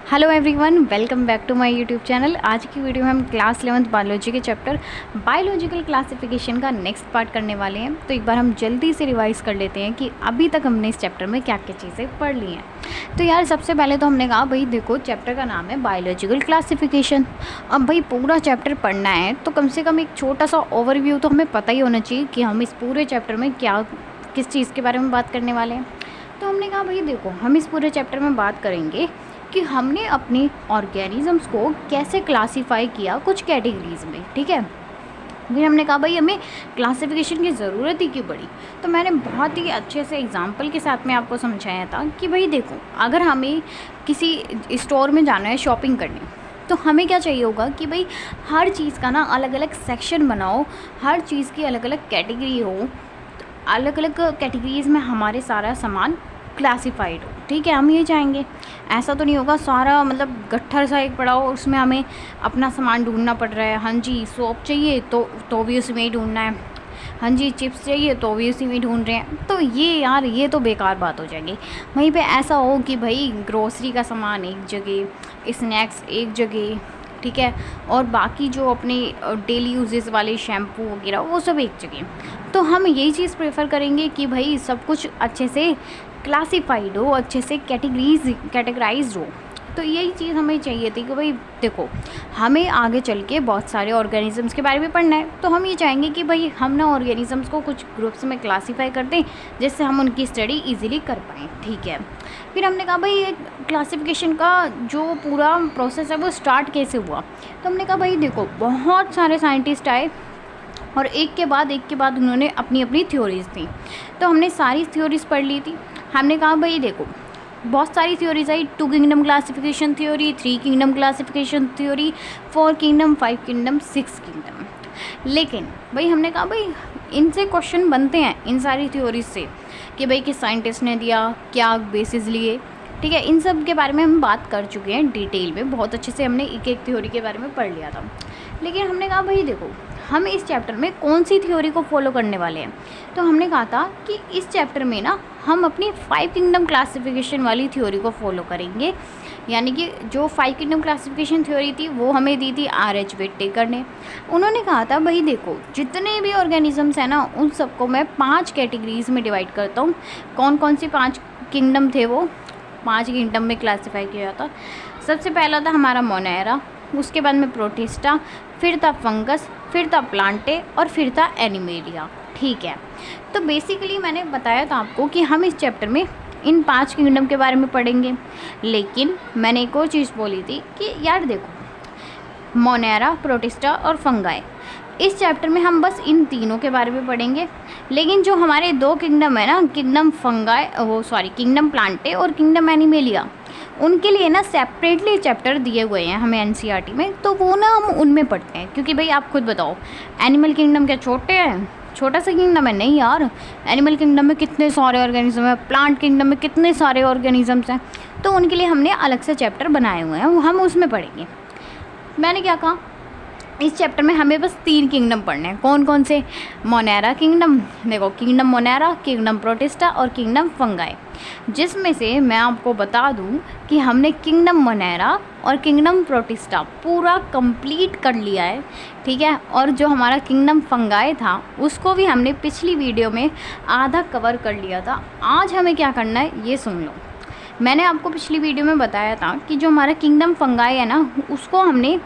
Hello everyone, welcome back to my YouTube channel. आज की video में हम क्लास 11th बायोलॉजी के चैप्टर बायोलॉजिकल क्लासिफिकेशन का नेक्स्ट पार्ट करने वाले हैं। तो एक बार हम जल्दी से रिवाइज़ कर लेते हैं कि अभी तक हमने इस चैप्टर में क्या क्या चीज़ें पढ़ ली हैं। तो यार सबसे पहले तो हमने कहा भाई देखो, चैप्टर का नाम है बायोलॉजिकल क्लासिफिकेशन। अब भाई पूरा चैप्टर पढ़ना है तो कम से कम एक छोटा सा ओवरव्यू तो हमें पता ही होना चाहिए कि हम इस पूरे चैप्टर में क्या किस चीज़ के बारे में बात करने वाले हैं। तो हमने कहा भाई देखो, हम इस पूरे चैप्टर में बात करेंगे कि हमने अपने ऑर्गेनिजम्स को कैसे क्लासीफाई किया कुछ कैटेगरीज़ में। ठीक है, फिर हमने कहा भाई हमें क्लासिफिकेशन की ज़रूरत ही क्यों पड़ी। तो मैंने बहुत ही अच्छे से एग्जांपल के साथ में आपको समझाया था कि भाई देखो, अगर हमें किसी स्टोर में जाना है शॉपिंग करने, तो हमें क्या चाहिए होगा कि भाई हर चीज़ का ना अलग अलग सेक्शन बनाओ, हर चीज़ की अलग अलग कैटेगरी हो, अलग अलग कैटेगरीज़ में हमारे सारा सामान क्लासिफाइड हो। ठीक है, हम ये चाहेंगे। ऐसा तो नहीं होगा सारा मतलब गट्ठर सा एक पड़ा हो, उसमें हमें अपना सामान ढूंढना पड़ रहा है। हाँ जी, सोप चाहिए तो भी उसी में ही ढूंढना है। हाँ जी, चिप्स चाहिए तो भी उसी में ढूंढ रहे हैं। तो ये यार ये तो बेकार बात हो जाएगी। वहीं पे ऐसा हो कि भाई ग्रोसरी का सामान एक जगह, स्नैक्स एक जगह, ठीक है, और बाकी जो अपने डेली यूजेस वाले शैम्पू वगैरह वो सब एक जगह। तो हम यही चीज़ प्रेफर करेंगे कि भाई सब कुछ अच्छे से क्लासिफाइड हो, अच्छे से कैटेगराइज्ड हो। तो यही चीज़ हमें चाहिए थी कि भाई देखो, हमें आगे चल के बहुत सारे ऑर्गेनिजम्स के बारे में पढ़ना है। तो हम ये चाहेंगे कि भाई हम ना ऑर्गेनिजम्स को कुछ ग्रुप्स में क्लासीफाई कर दें जिससे हम उनकी स्टडी इजीली कर पाएँ। ठीक है, फिर हमने कहा भाई ये क्लासिफिकेशन का जो पूरा प्रोसेस है वो स्टार्ट कैसे हुआ। तो हमने कहा भाई देखो, बहुत सारे साइंटिस्ट आए और एक के बाद उन्होंने अपनी अपनी थ्योरीज़ थी। तो हमने सारी थ्योरीज़ पढ़ ली थी। हमने कहा भाई देखो, बहुत सारी थ्योरीज आई, 2 kingdom classification theory, 3 kingdom classification theory, 4 kingdom, 5 kingdom, 6 kingdom. लेकिन भाई हमने कहा भाई इनसे क्वेश्चन बनते हैं इन सारी थ्योरीज से कि भाई किस साइंटिस्ट ने दिया, क्या बेसिस लिए। ठीक है, इन सब के बारे में हम बात कर चुके हैं डिटेल में, बहुत अच्छे से हमने एक एक थ्योरी के बारे में पढ़ लिया था। लेकिन हमने कहा भाई देखो, हम इस चैप्टर में कौन सी थ्योरी को फॉलो करने वाले हैं। तो हमने कहा था कि इस चैप्टर में ना हम अपनी 5 किंगडम क्लासिफिकेशन वाली थ्योरी को फॉलो करेंगे। यानी कि जो 5 किंगडम क्लासिफिकेशन थ्योरी थी वो हमें दी थी R.H. व्हिटेकर ने। उन्होंने कहा था भाई देखो, जितने भी ऑर्गेनिजम्स हैं ना उन सबको मैं 5 कैटेगरीज़ में डिवाइड करता हूँ। कौन कौन सी 5 किंगडम थे, वो 5 किंगडम में क्लासीफाई किया था। सबसे पहला था हमारा मोनेरा, उसके बाद में प्रोटिस्टा, फिर था फंगस, फिर था प्लांटे और फिर था एनिमेलिया। ठीक है, तो बेसिकली मैंने बताया था आपको कि हम इस चैप्टर में इन 5 किंगडम के बारे में पढ़ेंगे। लेकिन मैंने एक और चीज़ बोली थी कि यार देखो, मोनेरा, प्रोटिस्टा और फंगाई, इस चैप्टर में हम बस इन तीनों के बारे में पढ़ेंगे। लेकिन जो हमारे 2 किंगडम है ना, किंगडम प्लांटे और किंगडम एनिमेलिया, उनके लिए ना सेपरेटली चैप्टर दिए हुए हैं हमें एनसीईआरटी में। तो वो ना हम उनमें पढ़ते हैं, क्योंकि भाई आप खुद बताओ, एनिमल किंगडम क्या छोटे हैं, छोटा सा किंगडम है? नहीं यार, एनिमल किंगडम में कितने सारे ऑर्गेनिज्म हैं, प्लांट किंगडम में कितने सारे ऑर्गेनिजम्स हैं। तो उनके लिए हमने अलग से चैप्टर बनाए हुए हैं, वो हम उसमें पढ़ेंगे। मैंने क्या कहा, इस चैप्टर में हमें बस 3 किंगडम पढ़ने हैं। कौन कौन से? मोनेरा किंगडम, देखो किंगडम मोनेरा, किंगडम प्रोटिस्टा और किंगडम फंगाई। जिसमें से मैं आपको बता दूं कि हमने किंगडम मोनेरा और किंगडम प्रोटिस्टा पूरा कंप्लीट कर लिया है। ठीक है, और जो हमारा किंगडम फंगाई था उसको भी हमने पिछली वीडियो में आधा कवर कर लिया था। आज हमें क्या करना है ये सुन लो। मैंने आपको पिछली वीडियो में बताया था कि जो हमारा किंगडम फंगाई है ना, उसको हमने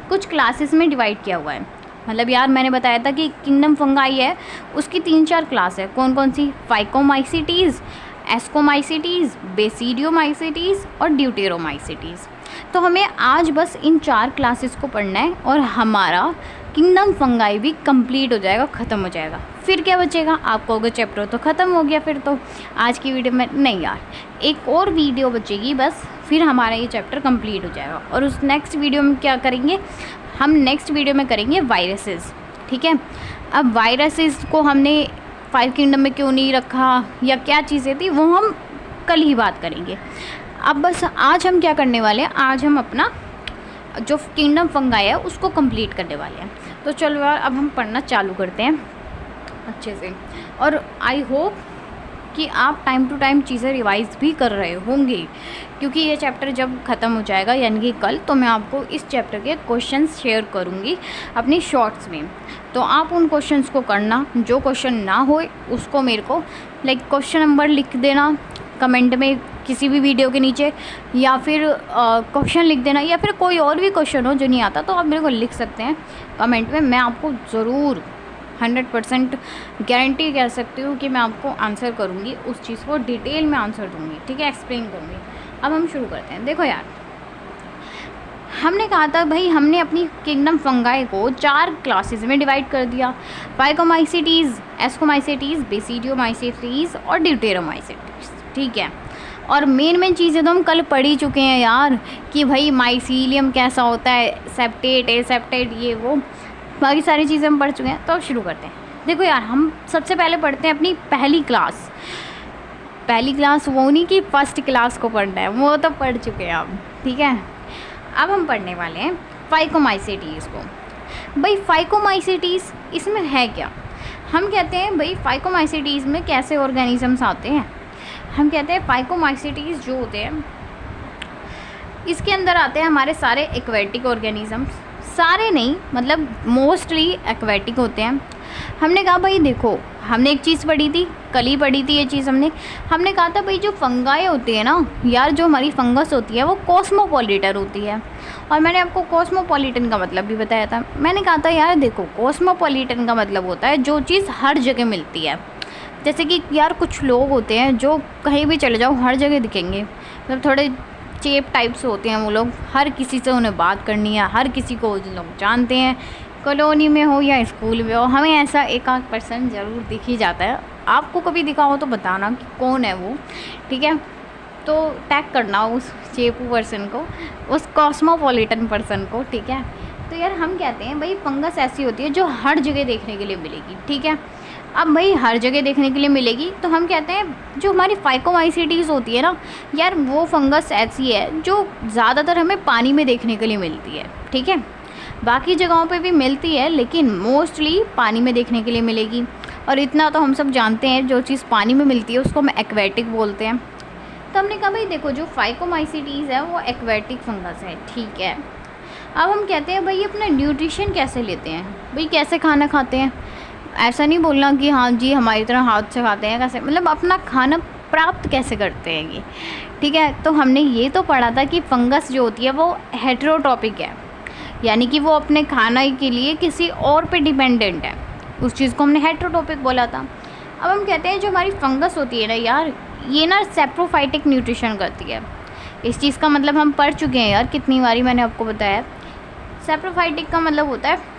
कुछ क्लासेस में डिवाइड किया हुआ है। मतलब यार मैंने बताया था कि किंगडम फंगाई है, उसकी 3-4 क्लास है। कौन कौन सी? फाइकोमाइसिटीज़, एस्कोमाइसिटीज़, बेसिडियोमाइसिटीज़ और ड्यूटेरोमाइसिटीज़। तो हमें आज बस इन 4 क्लासेस को पढ़ना है और हमारा किंगडम फंगाई भी कंप्लीट हो जाएगा, ख़त्म हो जाएगा। फिर क्या बचेगा? आप कहोगे चैप्टर तो ख़त्म हो गया फिर तो आज की वीडियो में। नहीं यार, एक और वीडियो बचेगी बस, फिर हमारा ये चैप्टर कंप्लीट हो जाएगा। और उस नेक्स्ट वीडियो में क्या करेंगे, हम नेक्स्ट वीडियो में करेंगे वायरसेस। ठीक है, अब वायरसेस को हमने 5 किंगडम में क्यों नहीं रखा या क्या चीज़ें थी, वो हम कल ही बात करेंगे। अब बस आज हम क्या करने वाले हैं, आज हम अपना जो किंगडम फंगाई है उसको कंप्लीट करने वाले हैं। तो चलो यार, अब हम पढ़ना चालू करते हैं अच्छे से। और आई होप कि आप टाइम टू टाइम चीज़ें रिवाइज़ भी कर रहे होंगे, क्योंकि ये चैप्टर जब ख़त्म हो जाएगा यानी कि कल, तो मैं आपको इस चैप्टर के क्वेश्चंस शेयर करूँगी अपनी शॉर्ट्स में। तो आप उन क्वेश्चंस को करना, जो क्वेश्चन ना हो उसको मेरे को क्वेश्चन नंबर लिख देना कमेंट में किसी भी वीडियो के नीचे, या फिर क्वेश्चन लिख देना, या फिर कोई और भी क्वेश्चन हो जो नहीं आता तो आप मेरे को लिख सकते हैं कमेंट में। मैं आपको ज़रूर 100% गारंटी कह सकती हूँ कि मैं आपको आंसर करूँगी, उस चीज़ को डिटेल में आंसर दूँगी, ठीक है, एक्सप्लेन करूँगी। अब हम शुरू करते हैं। देखो यार, हमने कहा था भाई, हमने अपनी किंगडम फंगाई को 4 क्लासेस में डिवाइड कर दिया, फाइकोमाइसीटीज़, एस्कोमाइसीटीज़, बेसिडियोमाइसीटीज़ और ड्यूटेरोमाइसीटीज़, ठीक है। और मेन चीज़ें तो हम कल पढ़ ही चुके हैं यार, कि भाई माइसीलियम कैसा होता है, सेप्टेट, एसेप्टेट, ये वो बाकी सारी चीज़ें हम पढ़ चुके हैं। तो अब शुरू करते हैं। देखो यार, हम सबसे पहले पढ़ते हैं अपनी पहली क्लास। पहली क्लास वो नहीं कि फर्स्ट क्लास को पढ़ना है, वो तो पढ़ चुके हैं अब, ठीक है। अब हम पढ़ने वाले हैं फाइकोमाइसीटीज़ को। भाई फाइकोमाइसीटीज़ इसमें है क्या? हम कहते हैं भाई फाइकोमाइसीटीज़ में कैसे ऑर्गेनिजम्स आते हैं। हम कहते हैं फाइकोमाइसीटीज़ जो होते हैं इसके अंदर आते हैं हमारे सारे एक्वेटिक ऑर्गेनिजम्स, सारे नहीं मतलब मोस्टली एक्वेटिक होते हैं। हमने कहा भाई देखो, हमने एक चीज़ पढ़ी थी, कल ही पढ़ी थी ये चीज़ हमने कहा था भाई जो फंगाई होती है ना यार, जो हमारी फंगस होती है वो कॉस्मोपॉलिटन होती है। और मैंने आपको कॉस्मोपॉलिटन का मतलब भी बताया था। मैंने कहा था यार देखो, कॉस्मोपॉलिटन का मतलब होता है जो चीज़ हर जगह मिलती है। जैसे कि यार कुछ लोग होते हैं जो कहीं भी चले जाओ हर जगह दिखेंगे, मतलब थोड़े चेप टाइप्स होते हैं वो लोग, हर किसी से उन्हें बात करनी है, हर किसी को लोग जानते हैं, कॉलोनी में हो या स्कूल में हो। हमें ऐसा एक आध पर्सन ज़रूर दिख ही जाता है। आपको कभी दिखा हो तो बताना कि कौन है वो, ठीक है। तो टैग करना उस चेपू पर्सन को, उस कॉस्मोपॉलिटन पर्सन को, ठीक है। तो यार हम कहते हैं भाई फंगस ऐसी होती है जो हर जगह देखने के लिए मिलेगी, ठीक है। अब भाई हर जगह देखने के लिए मिलेगी तो हम कहते हैं जो हमारी फाइकोमाइसीटीज़ होती है ना यार, वो फंगस ऐसी है जो ज़्यादातर हमें पानी में देखने के लिए मिलती है, ठीक है। बाकी जगहों पे भी मिलती है लेकिन मोस्टली पानी में देखने के लिए मिलेगी। और इतना तो हम सब जानते हैं, जो चीज़ पानी में मिलती है उसको हम एक्वेटिक बोलते हैं। तो हमने कहा भाई देखो, जो फाइकोमाइसीटीज़ है वो एक्वेटिक फंगस है, ठीक है। अब हम कहते हैं भाई अपना न्यूट्रिशन कैसे लेते हैं, भाई कैसे खाना खाते हैं। ऐसा नहीं बोलना कि हाँ जी हमारी तरह हाथ से खाते हैं, कैसे मतलब अपना खाना प्राप्त कैसे करते हैं ये, ठीक है। तो हमने ये तो पढ़ा था कि फंगस जो होती है वो हेटेरोट्रॉपिक है, यानी कि वो अपने खाना के लिए किसी और पे डिपेंडेंट है, उस चीज़ को हमने हेटेरोट्रॉपिक बोला था। अब हम कहते हैं जो हमारी फंगस होती है ना यार, ये ना सेप्रोफाइटिक न्यूट्रिशन करती है। इस चीज़ का मतलब हम पढ़ चुके हैं यार, कितनी बारी मैंने आपको बताया। सेप्रोफाइटिक का मतलब होता है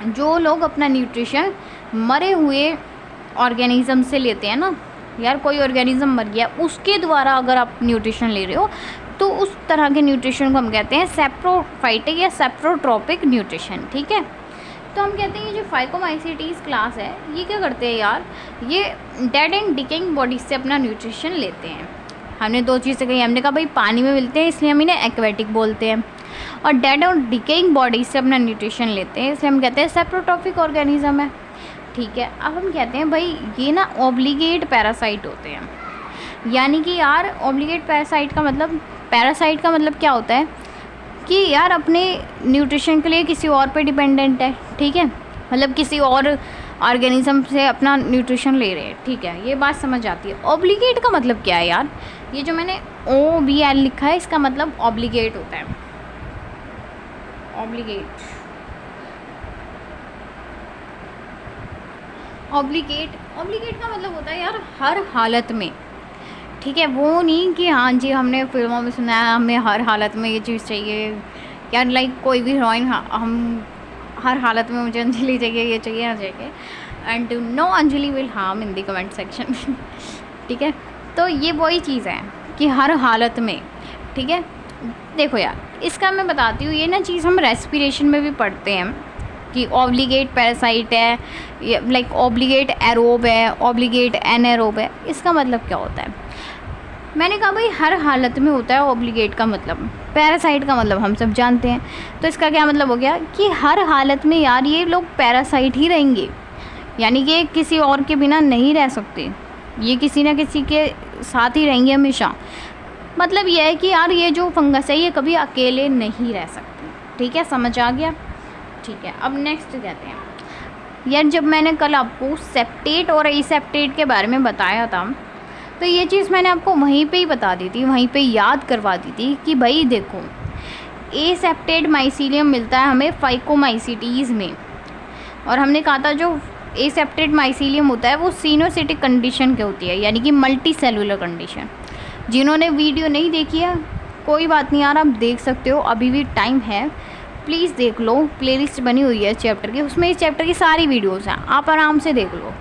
जो लोग अपना न्यूट्रिशन मरे हुए ऑर्गेनिज्म से लेते हैं ना यार, कोई ऑर्गेनिज्म मर गया उसके द्वारा अगर आप न्यूट्रिशन ले रहे हो तो उस तरह के न्यूट्रिशन को हम कहते हैं सेप्रोफाइटिक या सेप्रोट्रॉपिक न्यूट्रिशन, ठीक है। तो हम कहते हैं ये जो फाइकोमाइसीटीज़ क्लास है ये क्या करते हैं यार, ये डेड एंड डिकेइंग बॉडीज से अपना न्यूट्रिशन लेते हैं। हमने 2 चीज़ें कही, हमने कहा भाई पानी में मिलते हैं इसलिए हम इन्हें एक्वेटिक बोलते हैं, और डेड और डिकेइंग बॉडीज से अपना न्यूट्रिशन लेते हैं इसलिए हम कहते हैं सेप्रोट्रॉपिक ऑर्गेनिज्म है, ठीक है। अब हम कहते हैं भाई ये ना ऑब्लिगेट पैरासाइट होते हैं, यानी कि यार ऑब्लिगेट पैरासाइट का मतलब क्या होता है कि यार अपने न्यूट्रिशन के लिए किसी और पे डिपेंडेंट है, ठीक है, मतलब किसी और ऑर्गेनिज्म से अपना न्यूट्रिशन ले रहे हैं, ठीक है। ये बात समझ आती है। ऑब्लिगेट का मतलब क्या है यार, ये जो मैंने OBL लिखा है इसका मतलब ऑब्लिगेट होता है। ऑब्लिगेट का मतलब होता है यार हर हालत में, ठीक है। वो नहीं कि हाँ जी हमने फिल्मों में सुना है हमें हर हालत में ये चीज़ चाहिए यार, लाइक कोई भी हीरोइन हम हर हालत में मुझे अंजलि चाहिए, ये चाहिए ना चाहिए, and no Anjali will harm in the comment section ठीक है। तो ये वही चीज़ है कि हर हालत में, ठीक है। देखो यार इसका मैं बताती हूँ, ये ना चीज़ हम रेस्पिरेशन में भी पढ़ते हैं कि ऑब्लिगेट पैरासाइट है, लाइक ऑब्लिगेट एरोब है, ऑब्लिगेट एनएरोब है। इसका मतलब क्या होता है, मैंने कहा भाई हर हालत में होता है ऑब्लिगेट का मतलब, पैरासाइट का मतलब हम सब जानते हैं। तो इसका क्या मतलब हो गया कि हर हालत में यार ये लोग पैरासाइट ही रहेंगे, यानी कि किसी और के बिना नहीं रह सकते, ये किसी ना किसी के साथ ही रहेंगे हमेशा। मतलब ये है कि यार ये जो फंगस है ये कभी अकेले नहीं रह सकती। ठीक है, समझ आ गया? ठीक है, अब नेक्स्ट कहते हैं यार, जब मैंने कल आपको सेप्टेट और एसेप्टेट के बारे में बताया था तो ये चीज़ मैंने आपको वहीं पे ही बता दी थी, वहीं पे याद करवा दी थी कि भाई देखो एसेप्टेट माइसीलियम मिलता है हमें फाइकोमाइसीटीज़ में, और हमने कहा था जो एसेप्टेट माइसीलियम होता है वो सिनोसिटिक कंडीशन के होती है, यानी कि मल्टी सेलुलर कंडीशन। जिन्होंने वीडियो नहीं देखी है कोई बात नहीं यार, आप देख सकते हो, अभी भी टाइम है, प्लीज़ देख लो, प्लेलिस्ट बनी हुई है इस चैप्टर की, उसमें इस चैप्टर की सारी वीडियोस हैं, आप आराम से देख लो।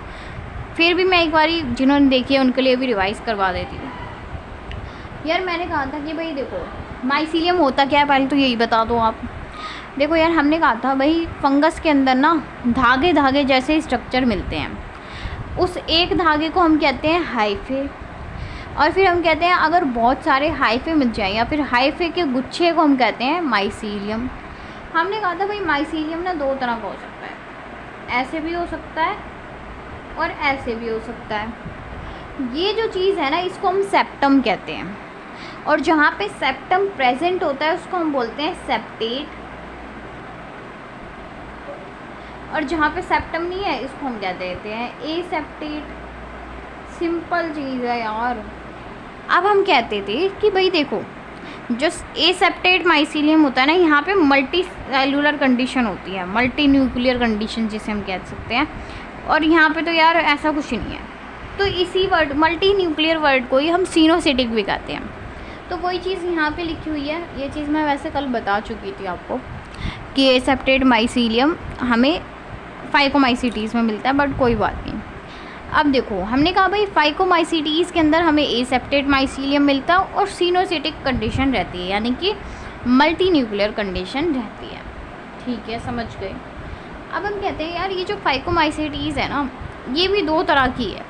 फिर भी मैं एक बारी जिन्होंने देखी है उनके लिए भी रिवाइज़ करवा देती हूँ। यार मैंने कहा था कि भाई देखो माइसीलियम होता क्या है, पहले तो यही बता दो आप। देखो यार हमने कहा था भाई फंगस के अंदर ना धागे धागे जैसे स्ट्रक्चर मिलते हैं, उस एक धागे को हम कहते हैं हाइफे, और फिर हम कहते हैं अगर बहुत सारे हाइफे मिल जाएं या फिर हाइफे के गुच्छे को हम कहते हैं माइसीलियम। हमने कहा था भाई माइसीलियम ना दो तरह का हो सकता है, ऐसे भी हो सकता है और ऐसे भी हो सकता है। ये जो चीज़ है ना इसको हम सेप्टम कहते हैं, और जहाँ पे सेप्टम प्रेजेंट होता है उसको हम बोलते हैं सेप्टेट, और जहाँ पे सेप्टम नहीं है इसको हम क्या देते हैं एसेप्टेट। सिंपल चीज़ है यार। अब हम कहते थे कि भाई देखो जो एसेप्टेट माइसीलियम होता है ना यहाँ पे मल्टी सेलुलर कंडीशन होती है, मल्टी न्यूक्लियर कंडीशन जिसे हम कह सकते हैं, और यहाँ पे तो यार ऐसा कुछ नहीं है। तो इसी वर्ड मल्टी न्यूक्लियर वर्ड को ही हम सिनोसिटिक भी कहते हैं। तो वही चीज़ यहाँ पे लिखी हुई है, ये चीज़ मैं वैसे कल बता चुकी थी आपको कि एसेप्टेट माइसीलियम हमें फाइकोमाइसीटीज़ में मिलता है, बट कोई बात नहीं। अब देखो हमने कहा भाई फाइकोमाइसीटीज़ के अंदर हमें एसेप्टेट माइसीलियम मिलता है और सिनोसिटिक कंडीशन रहती है, यानी कि मल्टी न्यूक्लियर कंडीशन रहती है। ठीक है, समझ गए? अब हम कहते हैं यार ये जो फाइकोमाइसीटीज़ है ना ये भी दो तरह की है,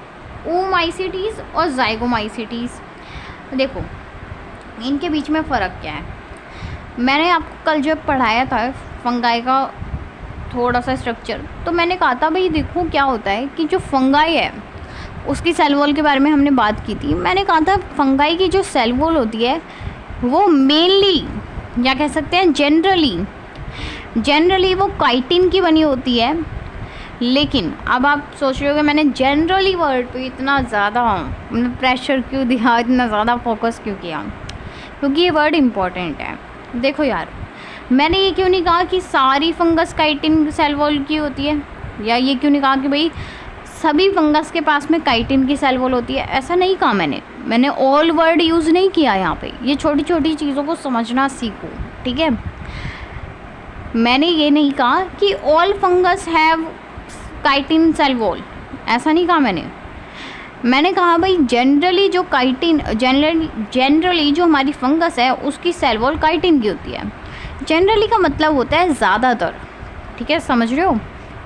ओमाइसीटीज़ और जाइगोमाइसीटीज़। देखो इनके बीच में फ़र्क क्या है, मैंने आपको कल जब पढ़ाया था फंगाई का थोड़ा सा स्ट्रक्चर, तो मैंने कहा था भाई देखो क्या होता है कि जो फंगाई है उसकी सेल वॉल के बारे में हमने बात की थी। मैंने कहा था फंगाई की जो सेल वॉल होती है वो मेनली या कह सकते हैं जनरली वो काइटिन की बनी होती है। लेकिन अब आप सोच रहे हो कि मैंने जनरली वर्ड पे इतना ज़्यादा प्रेशर क्यों दिया, इतना ज़्यादा फोकस क्यों किया, क्योंकि ये वर्ड इम्पॉर्टेंट है। देखो यार मैंने ये क्यों नहीं कहा कि सारी फंगस काइटिन सेल वॉल की होती है, या ये क्यों नहीं कहा कि भाई सभी फंगस के पास में काइटिन की सेल वॉल होती है, ऐसा नहीं कहा मैंने ऑल वर्ड यूज़ नहीं किया यहाँ पे। ये छोटी छोटी चीज़ों को समझना सीखो, ठीक है। मैंने ये नहीं कहा कि all fungus have chitin cell wall, ऐसा नहीं कहा मैंने कहा भाई जनरली जो काइटिन जनरली जो हमारी फंगस है उसकी सेल वॉल काइटिन की होती है। जनरली का मतलब होता है ज़्यादातर, ठीक है, समझ रहे हो?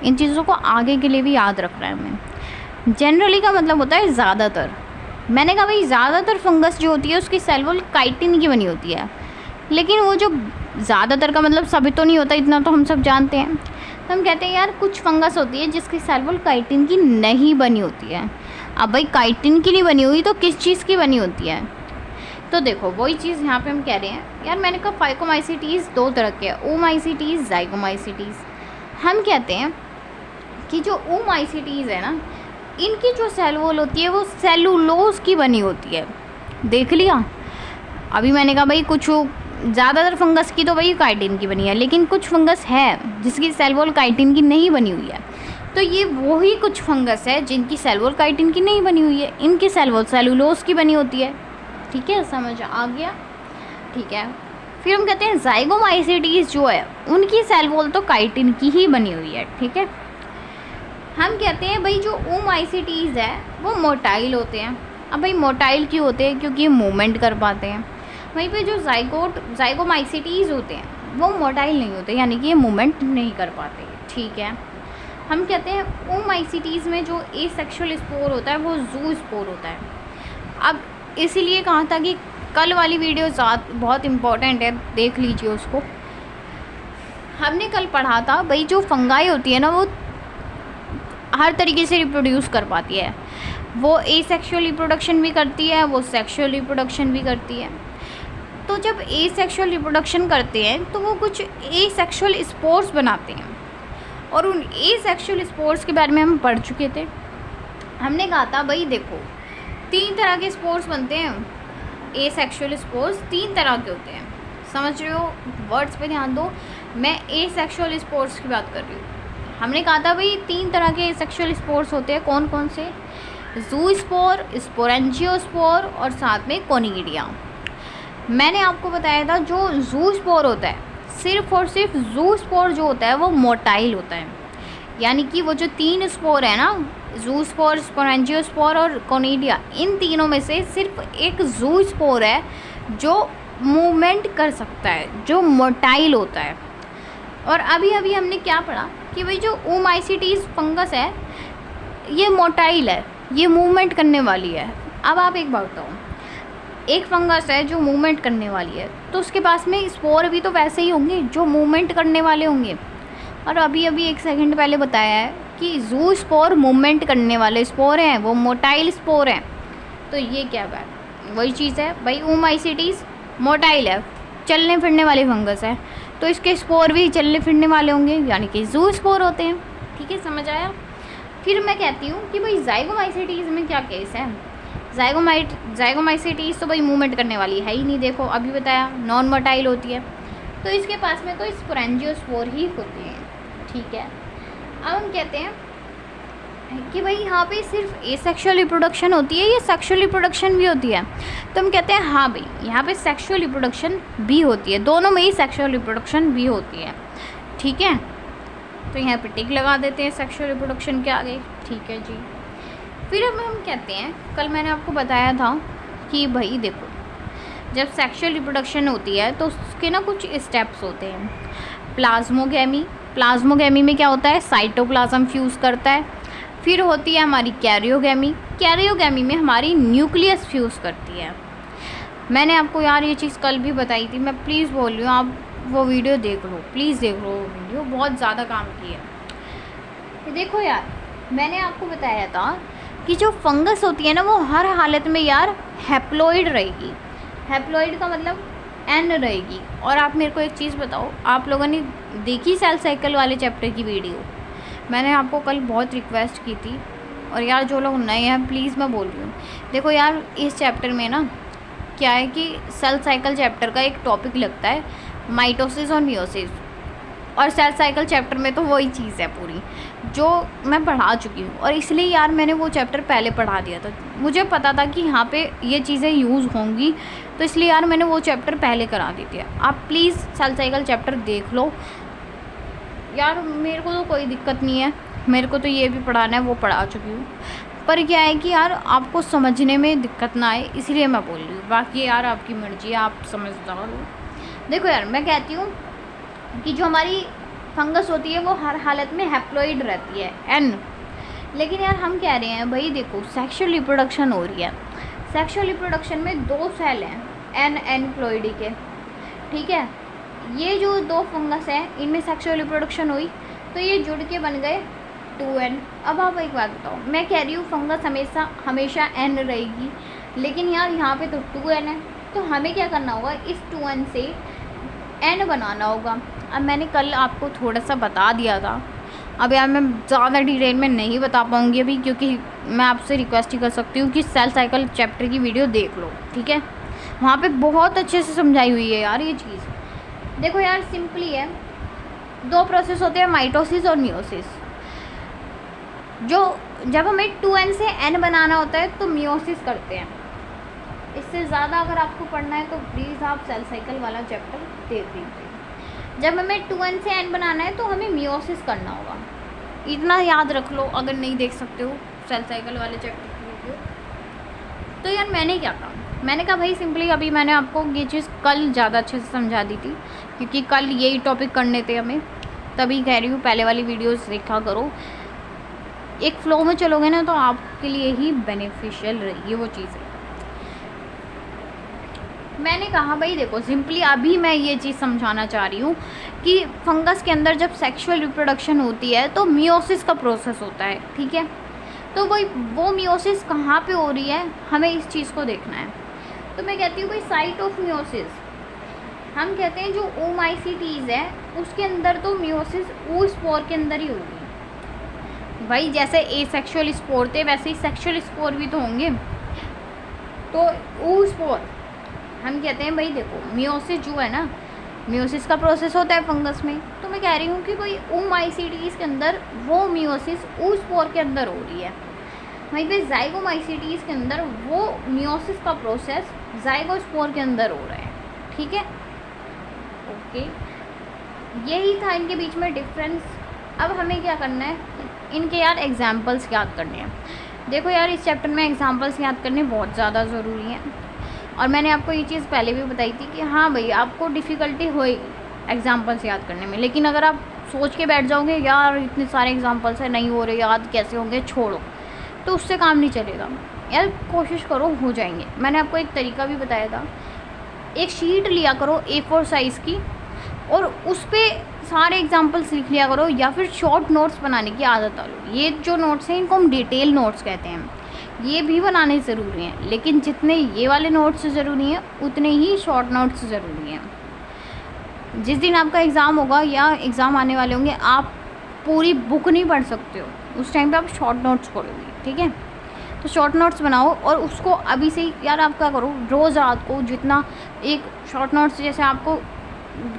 इन चीज़ों को आगे के लिए भी याद रखना है हमें। जनरली का मतलब होता है ज़्यादातर। मैंने कहा भाई ज़्यादातर फंगस जो होती है उसकी सेल वॉल काइटिन की बनी होती है, लेकिन वो जो ज़्यादातर का मतलब सभी तो नहीं होता, इतना तो हम सब जानते हैं। तो हम कहते हैं यार कुछ फंगस होती है जिसकी सेल वॉल काइटिन की नहीं बनी होती है। अब भाई काइटिन की नहीं बनी हुई तो किस चीज़ की बनी होती है? तो देखो वही चीज़ यहाँ पे हम कह रहे हैं यार, मैंने कहा फाइकोमाइसीटीज़ दो तरह के हैं, ओमाइसीटीज़ जाइगोमाइसीटीज़। हम कहते हैं कि जो ओमाइसीटीज़ है ना इनकी जो सेल वॉल होती है वो सेलुलोज की बनी होती है। देख लिया? अभी मैंने कहा भाई कुछ ज़्यादातर फंगस की तो भाई काइटिन की बनी है, लेकिन कुछ फंगस है जिसकी सेल वॉल काइटिन की नहीं बनी हुई है। तो ये वही कुछ फंगस है जिनकी सेल वॉल काइटिन की नहीं बनी हुई है, इनकी सेल वॉल सेलुलोज की बनी होती है। ठीक है, समझ आ गया? ठीक है, फिर हम कहते हैं जाइगोमाइसीटीज़ जो है उनकी सेल वॉल तो काइटिन की ही बनी हुई है। ठीक है, हम कहते हैं भाई जो ओमाइसीटीज़ है वो मोटाइल होते हैं। अब भाई मोटाइल क्यों होते हैं? क्योंकि ये मूवमेंट कर पाते हैं। वहीं पे जो जाइगोमाइसीटीज़ होते हैं वो मोटाइल नहीं होते, यानी कि ये मूवमेंट नहीं कर पाते। ठीक है, हम कहते हैं ओमाइसीटीज़ में जो एसेक्सुअल स्पोर होता है वो जू स्पोर होता है। अब इसीलिए कहा था कि कल वाली वीडियो बहुत इम्पोर्टेंट है, देख लीजिए उसको। हमने कल पढ़ा था भाई जो फंगाई होती है ना वो हर तरीके से रिप्रोड्यूस कर पाती है। वो एसेक्सुअल रिप्रोडक्शन भी करती है, वो सेक्सुअल रिप्रोडक्शन भी करती है। तो जब एसेक्सुअल रिप्रोडक्शन करते हैं तो वो कुछ एसेक्सुअल स्पोर्स बनाते हैं, और उन एसेक्सुअल स्पोर्स के बारे में हम पढ़ चुके थे। हमने कहा था भाई देखो 3 तरह के स्पोर्स बनते हैं, एसेक्सुअल स्पोर्स 3 तरह के होते हैं। समझ रहे हो, वर्ड्स पे ध्यान दो, मैं एसेक्सुअल स्पोर्स की बात कर रही हूँ। हमने कहा था भाई 3 तरह के एसेक्सुअल स्पोर्स होते हैं, कौन कौन से? ज़ूस्पोर, स्पोरेंजियोस्पोर और साथ में कोनिडिया। मैंने आपको बताया था जो ज़ूस्पोर होता है, सिर्फ और सिर्फ ज़ूस्पोर जो होता है वो मोटाइल होता है, यानी कि वो जो 3 स्पोर है ना, ज़ूस्पोर, स्पोरेंजियोस्पोर और कोनिडिया, इन तीनों में से सिर्फ एक ज़ूस्पोर है जो मूवमेंट कर सकता है, जो मोटाइल होता है। और अभी अभी हमने क्या पढ़ा कि भाई जो ओमाइसीटीज़ फंगस है ये मोटाइल है, ये मूवमेंट करने वाली है। अब आप एक बात बताओ, एक फंगस है जो मूवमेंट करने वाली है, तो उसके पास में स्पोर भी तो वैसे ही होंगे जो मूवमेंट करने वाले होंगे। और अभी अभी 1 सेकंड पहले बताया है कि ज़ू स्पोर मूवमेंट करने वाले स्पोर हैं, वो मोटाइल स्पोर हैं। तो ये क्या बात, वही चीज़ है भाई, ओमाइसीटीज़ मोटाइल है, चलने फिरने वाली फंगस है, तो इसके स्पोर भी चलने फिरने वाले होंगे, यानी कि ज़ू स्पोर होते हैं। ठीक है, समझ आया? फिर मैं कहती हूँ कि भाई ज़ाइगोमाइसीटीज़ में क्या केस है? ज़ाइगोमाइसीटीज़ तो भाई मूवमेंट करने वाली है ही नहीं, देखो अभी बताया, नॉन मोटाइल होती है, तो इसके पास में तो स्पोरेंजियोस्पोर ही होते हैं। ठीक है, अब हम कहते हैं कि भाई यहाँ पे सिर्फ एसेक्सुअल रिप्रोडक्शन होती है या सेक्सुअल रिप्रोडक्शन भी होती है? तो हम कहते हैं हाँ भाई यहाँ पे सेक्सुअल रिप्रोडक्शन भी होती है, दोनों में ही सेक्सुअल रिप्रोडक्शन भी होती है। ठीक है, तो यहाँ पे टिक लगा देते हैं सेक्सुअल रिप्रोडक्शन के आगे। ठीक है जी। फिर हम कहते हैं, कल मैंने आपको बताया था कि भाई देखो जब सेक्सुअल रिप्रोडक्शन होती है तो उसके ना कुछ स्टेप्स होते हैं। प्लाज्मोगेमी में क्या होता है? साइटोप्लाज्म फ्यूज़ करता है। फिर होती है हमारी कैरियोगेमी में हमारी न्यूक्लियस फ्यूज़ करती है। मैंने आपको यार ये चीज़ कल भी बताई थी, मैं प्लीज़ बोल रही हूँ आप वो वीडियो देख लो, प्लीज़ देख लो, वो वीडियो बहुत ज़्यादा काम की है। देखो यार, मैंने आपको बताया था कि जो फंगस होती है ना वो हर हालत में यार हैप्लॉइड रहेगी। हैप्लॉइड का मतलब एन रहेगी। और आप मेरे को एक चीज़ बताओ, आप लोगों ने देखी सेल साइकिल वाले चैप्टर की वीडियो? मैंने आपको कल बहुत रिक्वेस्ट की थी, और यार जो लोग नए हैं प्लीज़ मैं बोल रही हूँ, देखो यार इस चैप्टर में ना क्या है कि सेल साइकिल चैप्टर का एक टॉपिक लगता है माइटोसिस और मियोसिस, और सेल साइकिल चैप्टर में तो वही चीज़ है पूरी जो मैं पढ़ा चुकी हूँ, और इसलिए यार मैंने वो चैप्टर पहले पढ़ा दिया था। मुझे पता था कि यहाँ पे ये चीज़ें यूज़ होंगी, तो इसलिए यार मैंने वो चैप्टर पहले करा दी थी। आप प्लीज़ सेल साइकिल चैप्टर देख लो यार, मेरे को तो कोई दिक्कत नहीं है, मेरे को तो ये भी पढ़ाना है, वो पढ़ा चुकी हूँ। पर क्या है कि यार आपको समझने में दिक्कत ना आए इसलिए मैं बोल रही हूँ, बाकी यार आपकी मर्ज़ी है, आप समझदार हो। देखो यार मैं कहती हूँ कि जो हमारी फंगस होती है वो हर हालत में हैप्लॉइड रहती है, एन। लेकिन यार हम कह रहे हैं भाई देखो सेक्सुअल रिप्रोडक्शन हो रही है, सेक्सुअल रिप्रोडक्शन में 2 सेल हैं एन एनप्लॉइडी के। ठीक है, ये जो 2 फंगस हैं इनमें सेक्सुअल रिप्रोडक्शन हुई तो ये जुड़ के बन गए 2n। अब आप एक बात बताओ, मैं कह रही हूँ फंगस हमेशा n रहेगी, लेकिन यार यहाँ पे तो 2n है, तो हमें क्या करना होगा, इस 2n से n बनाना होगा। अब मैंने कल आपको थोड़ा सा बता दिया था, अब यार मैं ज़्यादा डिटेल में नहीं बता पाऊँगी अभी, क्योंकि मैं आपसे रिक्वेस्ट ही कर सकती हूँ कि सेल साइकिल चैप्टर की वीडियो देख लो। ठीक है, वहाँ पे बहुत अच्छे से समझाई हुई है यार ये चीज़। देखो यार सिंपली है, 2 प्रोसेस होते हैं, माइटोसिस और मियोसिस। जो जब हमें 2n से n बनाना होता है तो मियोसिस करते हैं। इससे ज़्यादा अगर आपको पढ़ना है तो प्लीज़ आप सेल साइकिल वाला चैप्टर देख लीजिए। जब हमें 2n से n बनाना है तो हमें मियोसिस करना होगा, इतना याद रख लो अगर नहीं देख सकते हो सेल साइकिल वाले चैप्टर की वीडियो। तो यार मैंने क्या कहा, मैंने कहा भाई सिंपली अभी मैंने आपको ये चीज़ कल ज़्यादा अच्छे से समझा दी थी, क्योंकि कल यही टॉपिक करने थे हमें, तभी कह रही हूँ पहले वाली वीडियोस देखा करो। एक फ़्लो में चलोगे ना तो आपके लिए ही बेनिफिशियल रहेगी वो चीज़ें। मैंने कहा भाई देखो सिंपली अभी मैं ये चीज़ समझाना चाह रही हूँ कि फंगस के अंदर जब सेक्सुअल रिप्रोडक्शन होती है तो मियोसिस का प्रोसेस होता है। ठीक है, तो वो मियोसिस कहाँ पे हो रही है, हमें इस चीज़ को देखना है। तो मैं कहती हूँ भाई साइट ऑफ मियोसिस, हम कहते हैं जो ओमाइसीटीज़ है उसके अंदर तो मियोसिस ओ स्पोर के अंदर ही होगी। भाई जैसे एसेक्सुअल स्पोर थे वैसे ही सेक्सुअल स्पोर भी तो होंगे। तो ओ स्पोर हम कहते हैं भाई देखो मियोसिस जो है ना, मियोसिस का प्रोसेस होता है फंगस में, तो मैं कह रही हूँ कि भाई ओमाइसीटीज़ के अंदर वो मियोसिस ओ स्पोर के अंदर हो रही है। वहीं पे जाइगोमाइसीटीज़ के अंदर वो मियोसिस का प्रोसेस जाइगोस्पोर के अंदर हो रहा है। ठीक है, ओके, यही था इनके बीच में डिफरेंस। अब हमें क्या करना है, इनके यार एग्जाम्पल्स याद करने हैं। देखो यार इस चैप्टर में एग्जाम्पल्स याद करने बहुत ज़्यादा ज़रूरी हैं, और मैंने आपको ये चीज़ पहले भी बताई थी कि हाँ भाई आपको डिफ़िकल्टी होएगी एग्जाम्पल्स याद करने में, लेकिन अगर आप सोच के बैठ जाओगे यार इतने सारे एग्जाम्पल्स हैं नहीं हो रहे याद कैसे होंगे, छोड़ो, तो उससे काम नहीं चलेगा। यार कोशिश करो हो जाएंगे। मैंने आपको एक तरीका भी बताया था, एक शीट लिया करो A4 साइज़ की और उस पर सारे एग्जाम्पल्स लिख लिया करो, या फिर शॉर्ट नोट्स बनाने की आदत डालो। ये जो नोट्स हैं इनको हम डिटेल नोट्स कहते हैं, ये भी बनाने ज़रूरी हैं, लेकिन जितने ये वाले नोट्स ज़रूरी हैं उतने ही शॉर्ट नोट्स ज़रूरी हैं। जिस दिन आपका एग्ज़ाम होगा या एग्ज़ाम आने वाले होंगे आप पूरी बुक नहीं पढ़ सकते हो, उस टाइम पे आप शॉर्ट नोट्स पढ़ोगे। ठीक है, तो शॉर्ट नोट्स बनाओ और उसको अभी से ही यार आप क्या करो, रोज़ रात को जितना एक शॉर्ट नोट्स जैसे आपको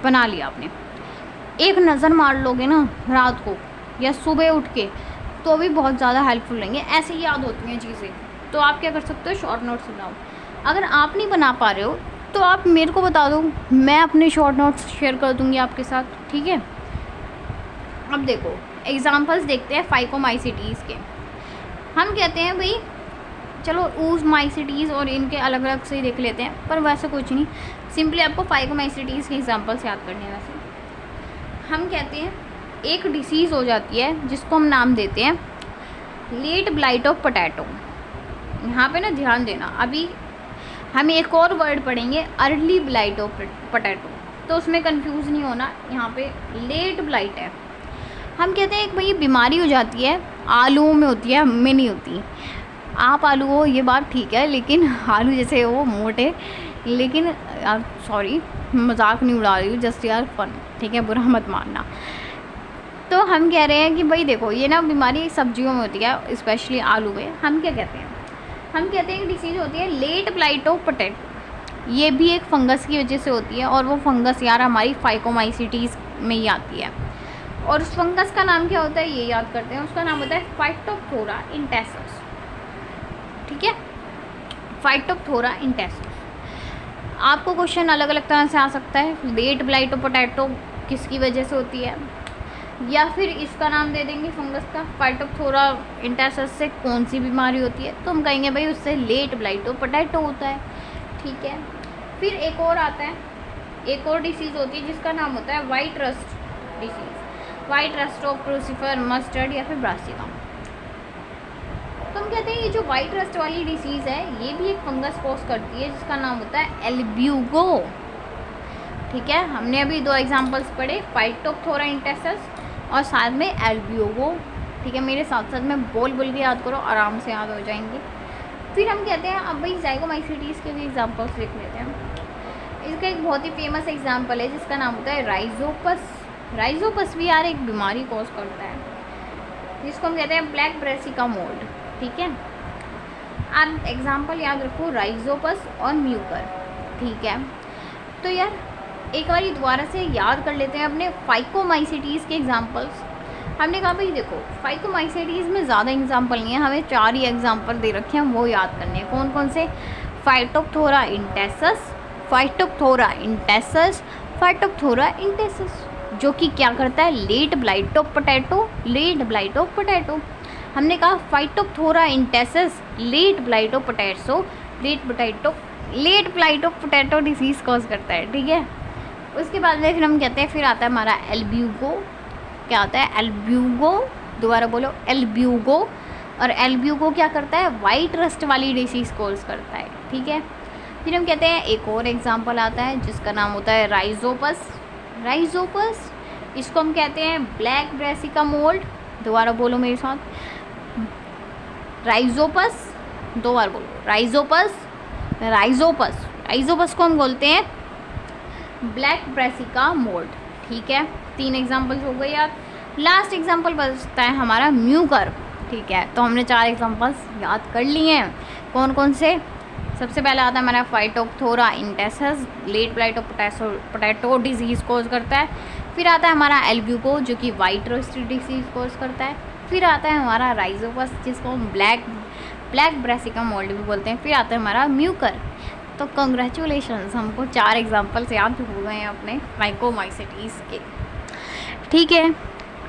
बना लिया आपने, एक नज़र मार लोगे ना रात को या सुबह उठ के, तो भी बहुत ज़्यादा हेल्पफुल रहेंगे। ऐसे ही याद होती हैं चीज़ें, तो आप क्या कर सकते हो, शॉर्ट नोट्स बनाओ। अगर आप नहीं बना पा रहे हो तो आप मेरे को बता दो, मैं अपने शॉर्ट नोट्स शेयर कर दूँगी आपके साथ। ठीक है, अब देखो एग्जाम्पल्स देखते हैं फाइकोमाइसीटीज़ के। हम कहते हैं भाई चलो ओमाइसीटीज़ और इनके अलग अलग से ही देख लेते हैं, पर वैसे कुछ नहीं, सिंपली आपको फाइकोमाइसीटीज़ के एग्जाम्पल्स याद करने हैं। वैसे हम कहते हैं एक डिसीज़ हो जाती है जिसको हम नाम देते हैं लेट ब्लाइट ऑफ पोटैटो। यहाँ पे ना ध्यान देना, अभी हम एक और वर्ड पढ़ेंगे अर्ली ब्लाइट ऑफ पोटैटो, तो उसमें कंफ्यूज नहीं होना, यहाँ पे लेट ब्लाइट है। हम कहते हैं एक भाई बीमारी हो जाती है, आलूओं में होती है, हमें नहीं होती। आप आलू हो ये बात ठीक है, लेकिन आलू जैसे वो मोटे, लेकिन यार सॉरी मजाक नहीं उड़ा रही हूँ, जस्ट यार फन, ठीक है, बुरा मत मानना। तो हम कह रहे हैं कि भाई देखो ये ना बीमारी सब्जियों में होती है, स्पेशली आलू में। हम क्या कहते हैं, हम कहते हैं कि डिसीज़ होती है लेट ब्लाइट ऑफ पोटैटो। ये भी एक फंगस की वजह से होती है, और वो फंगस यार हमारी फाइकोमाइसीटीज़ में ही आती है। और उस फंगस का नाम क्या होता है ये याद करते हैं, उसका नाम होता है फाइटोप्थोरा इंटेंसिस। ठीक है, फाइटोप्थोरा इंटेंसिस। आपको क्वेश्चन अलग अलग तरह से आ सकता है, लेट ब्लाइट ऑफ पोटैटो किसकी वजह से होती है, या फिर इसका नाम दे देंगे फंगस का फाइटोप्थोरा इंटेंसिस से कौन सी बीमारी होती है, तो हम कहेंगे भाई उससे लेट ब्लाइट ऑफ पोटैटो होता है। ठीक है, फिर एक और आता है, एक और डिसीज़ होती है जिसका नाम होता है white rust disease, white rust of crucifer, mustard या फिर ब्रासिका। तो हम कहते हैं ये जो वाइट रस्ट वाली डिसीज़ है ये भी एक फंगस कॉज करती है जिसका नाम होता है एल्ब्यूगो। ठीक है, हमने अभी दो एग्जांपल्स पढ़े, फाइटोप्थोरा इंटेंसिस और साथ में एल्ब्यूगो। ठीक है, मेरे साथ साथ में बोल के याद करो, आराम से याद हो जाएंगे। फिर हम कहते हैं अब भाई जाइगोमाइसीटीज़ के भी एग्जाम्पल्स लिख लेते हैं। इसका एक बहुत ही फेमस एग्जाम्पल है जिसका नाम होता है राइजोपस। राइजोपस भी यार एक बीमारी कॉज करता है जिसको हम कहते हैं ब्लैक ब्रेसिका मोल्ड। ठीक है, आप एग्जाम्पल याद रखो राइजोपस और म्यूकर। ठीक है, तो यार एक बार दोबारा से याद कर लेते हैं अपने फाइकोमाइसीटीज़ के एग्जाम्पल्स। हमने कहा भाई देखो फाइकोमाइसीटीज़ में ज़्यादा एग्जाम्पल नहीं है, हमें 4 ही एग्जाम्पल दे रखे हैं, वो याद करने हैं। कौन कौन से, Phytophthora infestans, Phytophthora infestans, Phytophthora infestans, जो कि क्या करता है late blight of potato, late blight of potato. हमने कहा Phytophthora infestans late blight of potato, late blight of potato disease cause करता है। ठीक है, उसके बाद में फिर हम कहते हैं, फिर आता है हमारा एल्ब्यूगो। क्या आता है, एल्ब्यूगो, दोबारा बोलो एल्ब्यूगो। और एल्ब्यूगो क्या करता है, वाइट रस्ट वाली डिसीज़ कॉज करता है। ठीक है, फिर हम कहते हैं एक और एग्जांपल आता है जिसका नाम होता है राइजोपस। राइजोपस इसको हम कहते हैं ब्लैक ब्रेसिका मोल्ड, दोबारा बोलो मेरे साथ, राइजोपस, 2 बार बोलो, राइजोपस, राइजोपस। राइजोपस को हम बोलते हैं ब्लैक ब्रेसिका मोल्ड। ठीक है, 3 एग्जाम्पल्स हो गए यार। लास्ट एग्जाम्पल बचता है हमारा म्यूकर। ठीक है, तो हमने 4 एग्जाम्पल्स याद कर लिए हैं। कौन कौन से? सबसे पहले आता है हमारा Phytophthora infestans, late blight of potato disease cause करता है। फिर आता है हमारा एल्ब्यूको जो कि वाइट रोस्टी डिजीज़ कोज करता है। फिर आता है हमारा राइजोपस जिसको हम ब्लैक ब्रेसिका मोल्ड भी बोलते हैं। फिर आता है हमारा म्यूकर। तो कंग्रेचुलेशंस, हमको 4 एग्जाम्पल्स याद हो गए हैं अपने फाइकोमाइसीटीज़ के। ठीक है,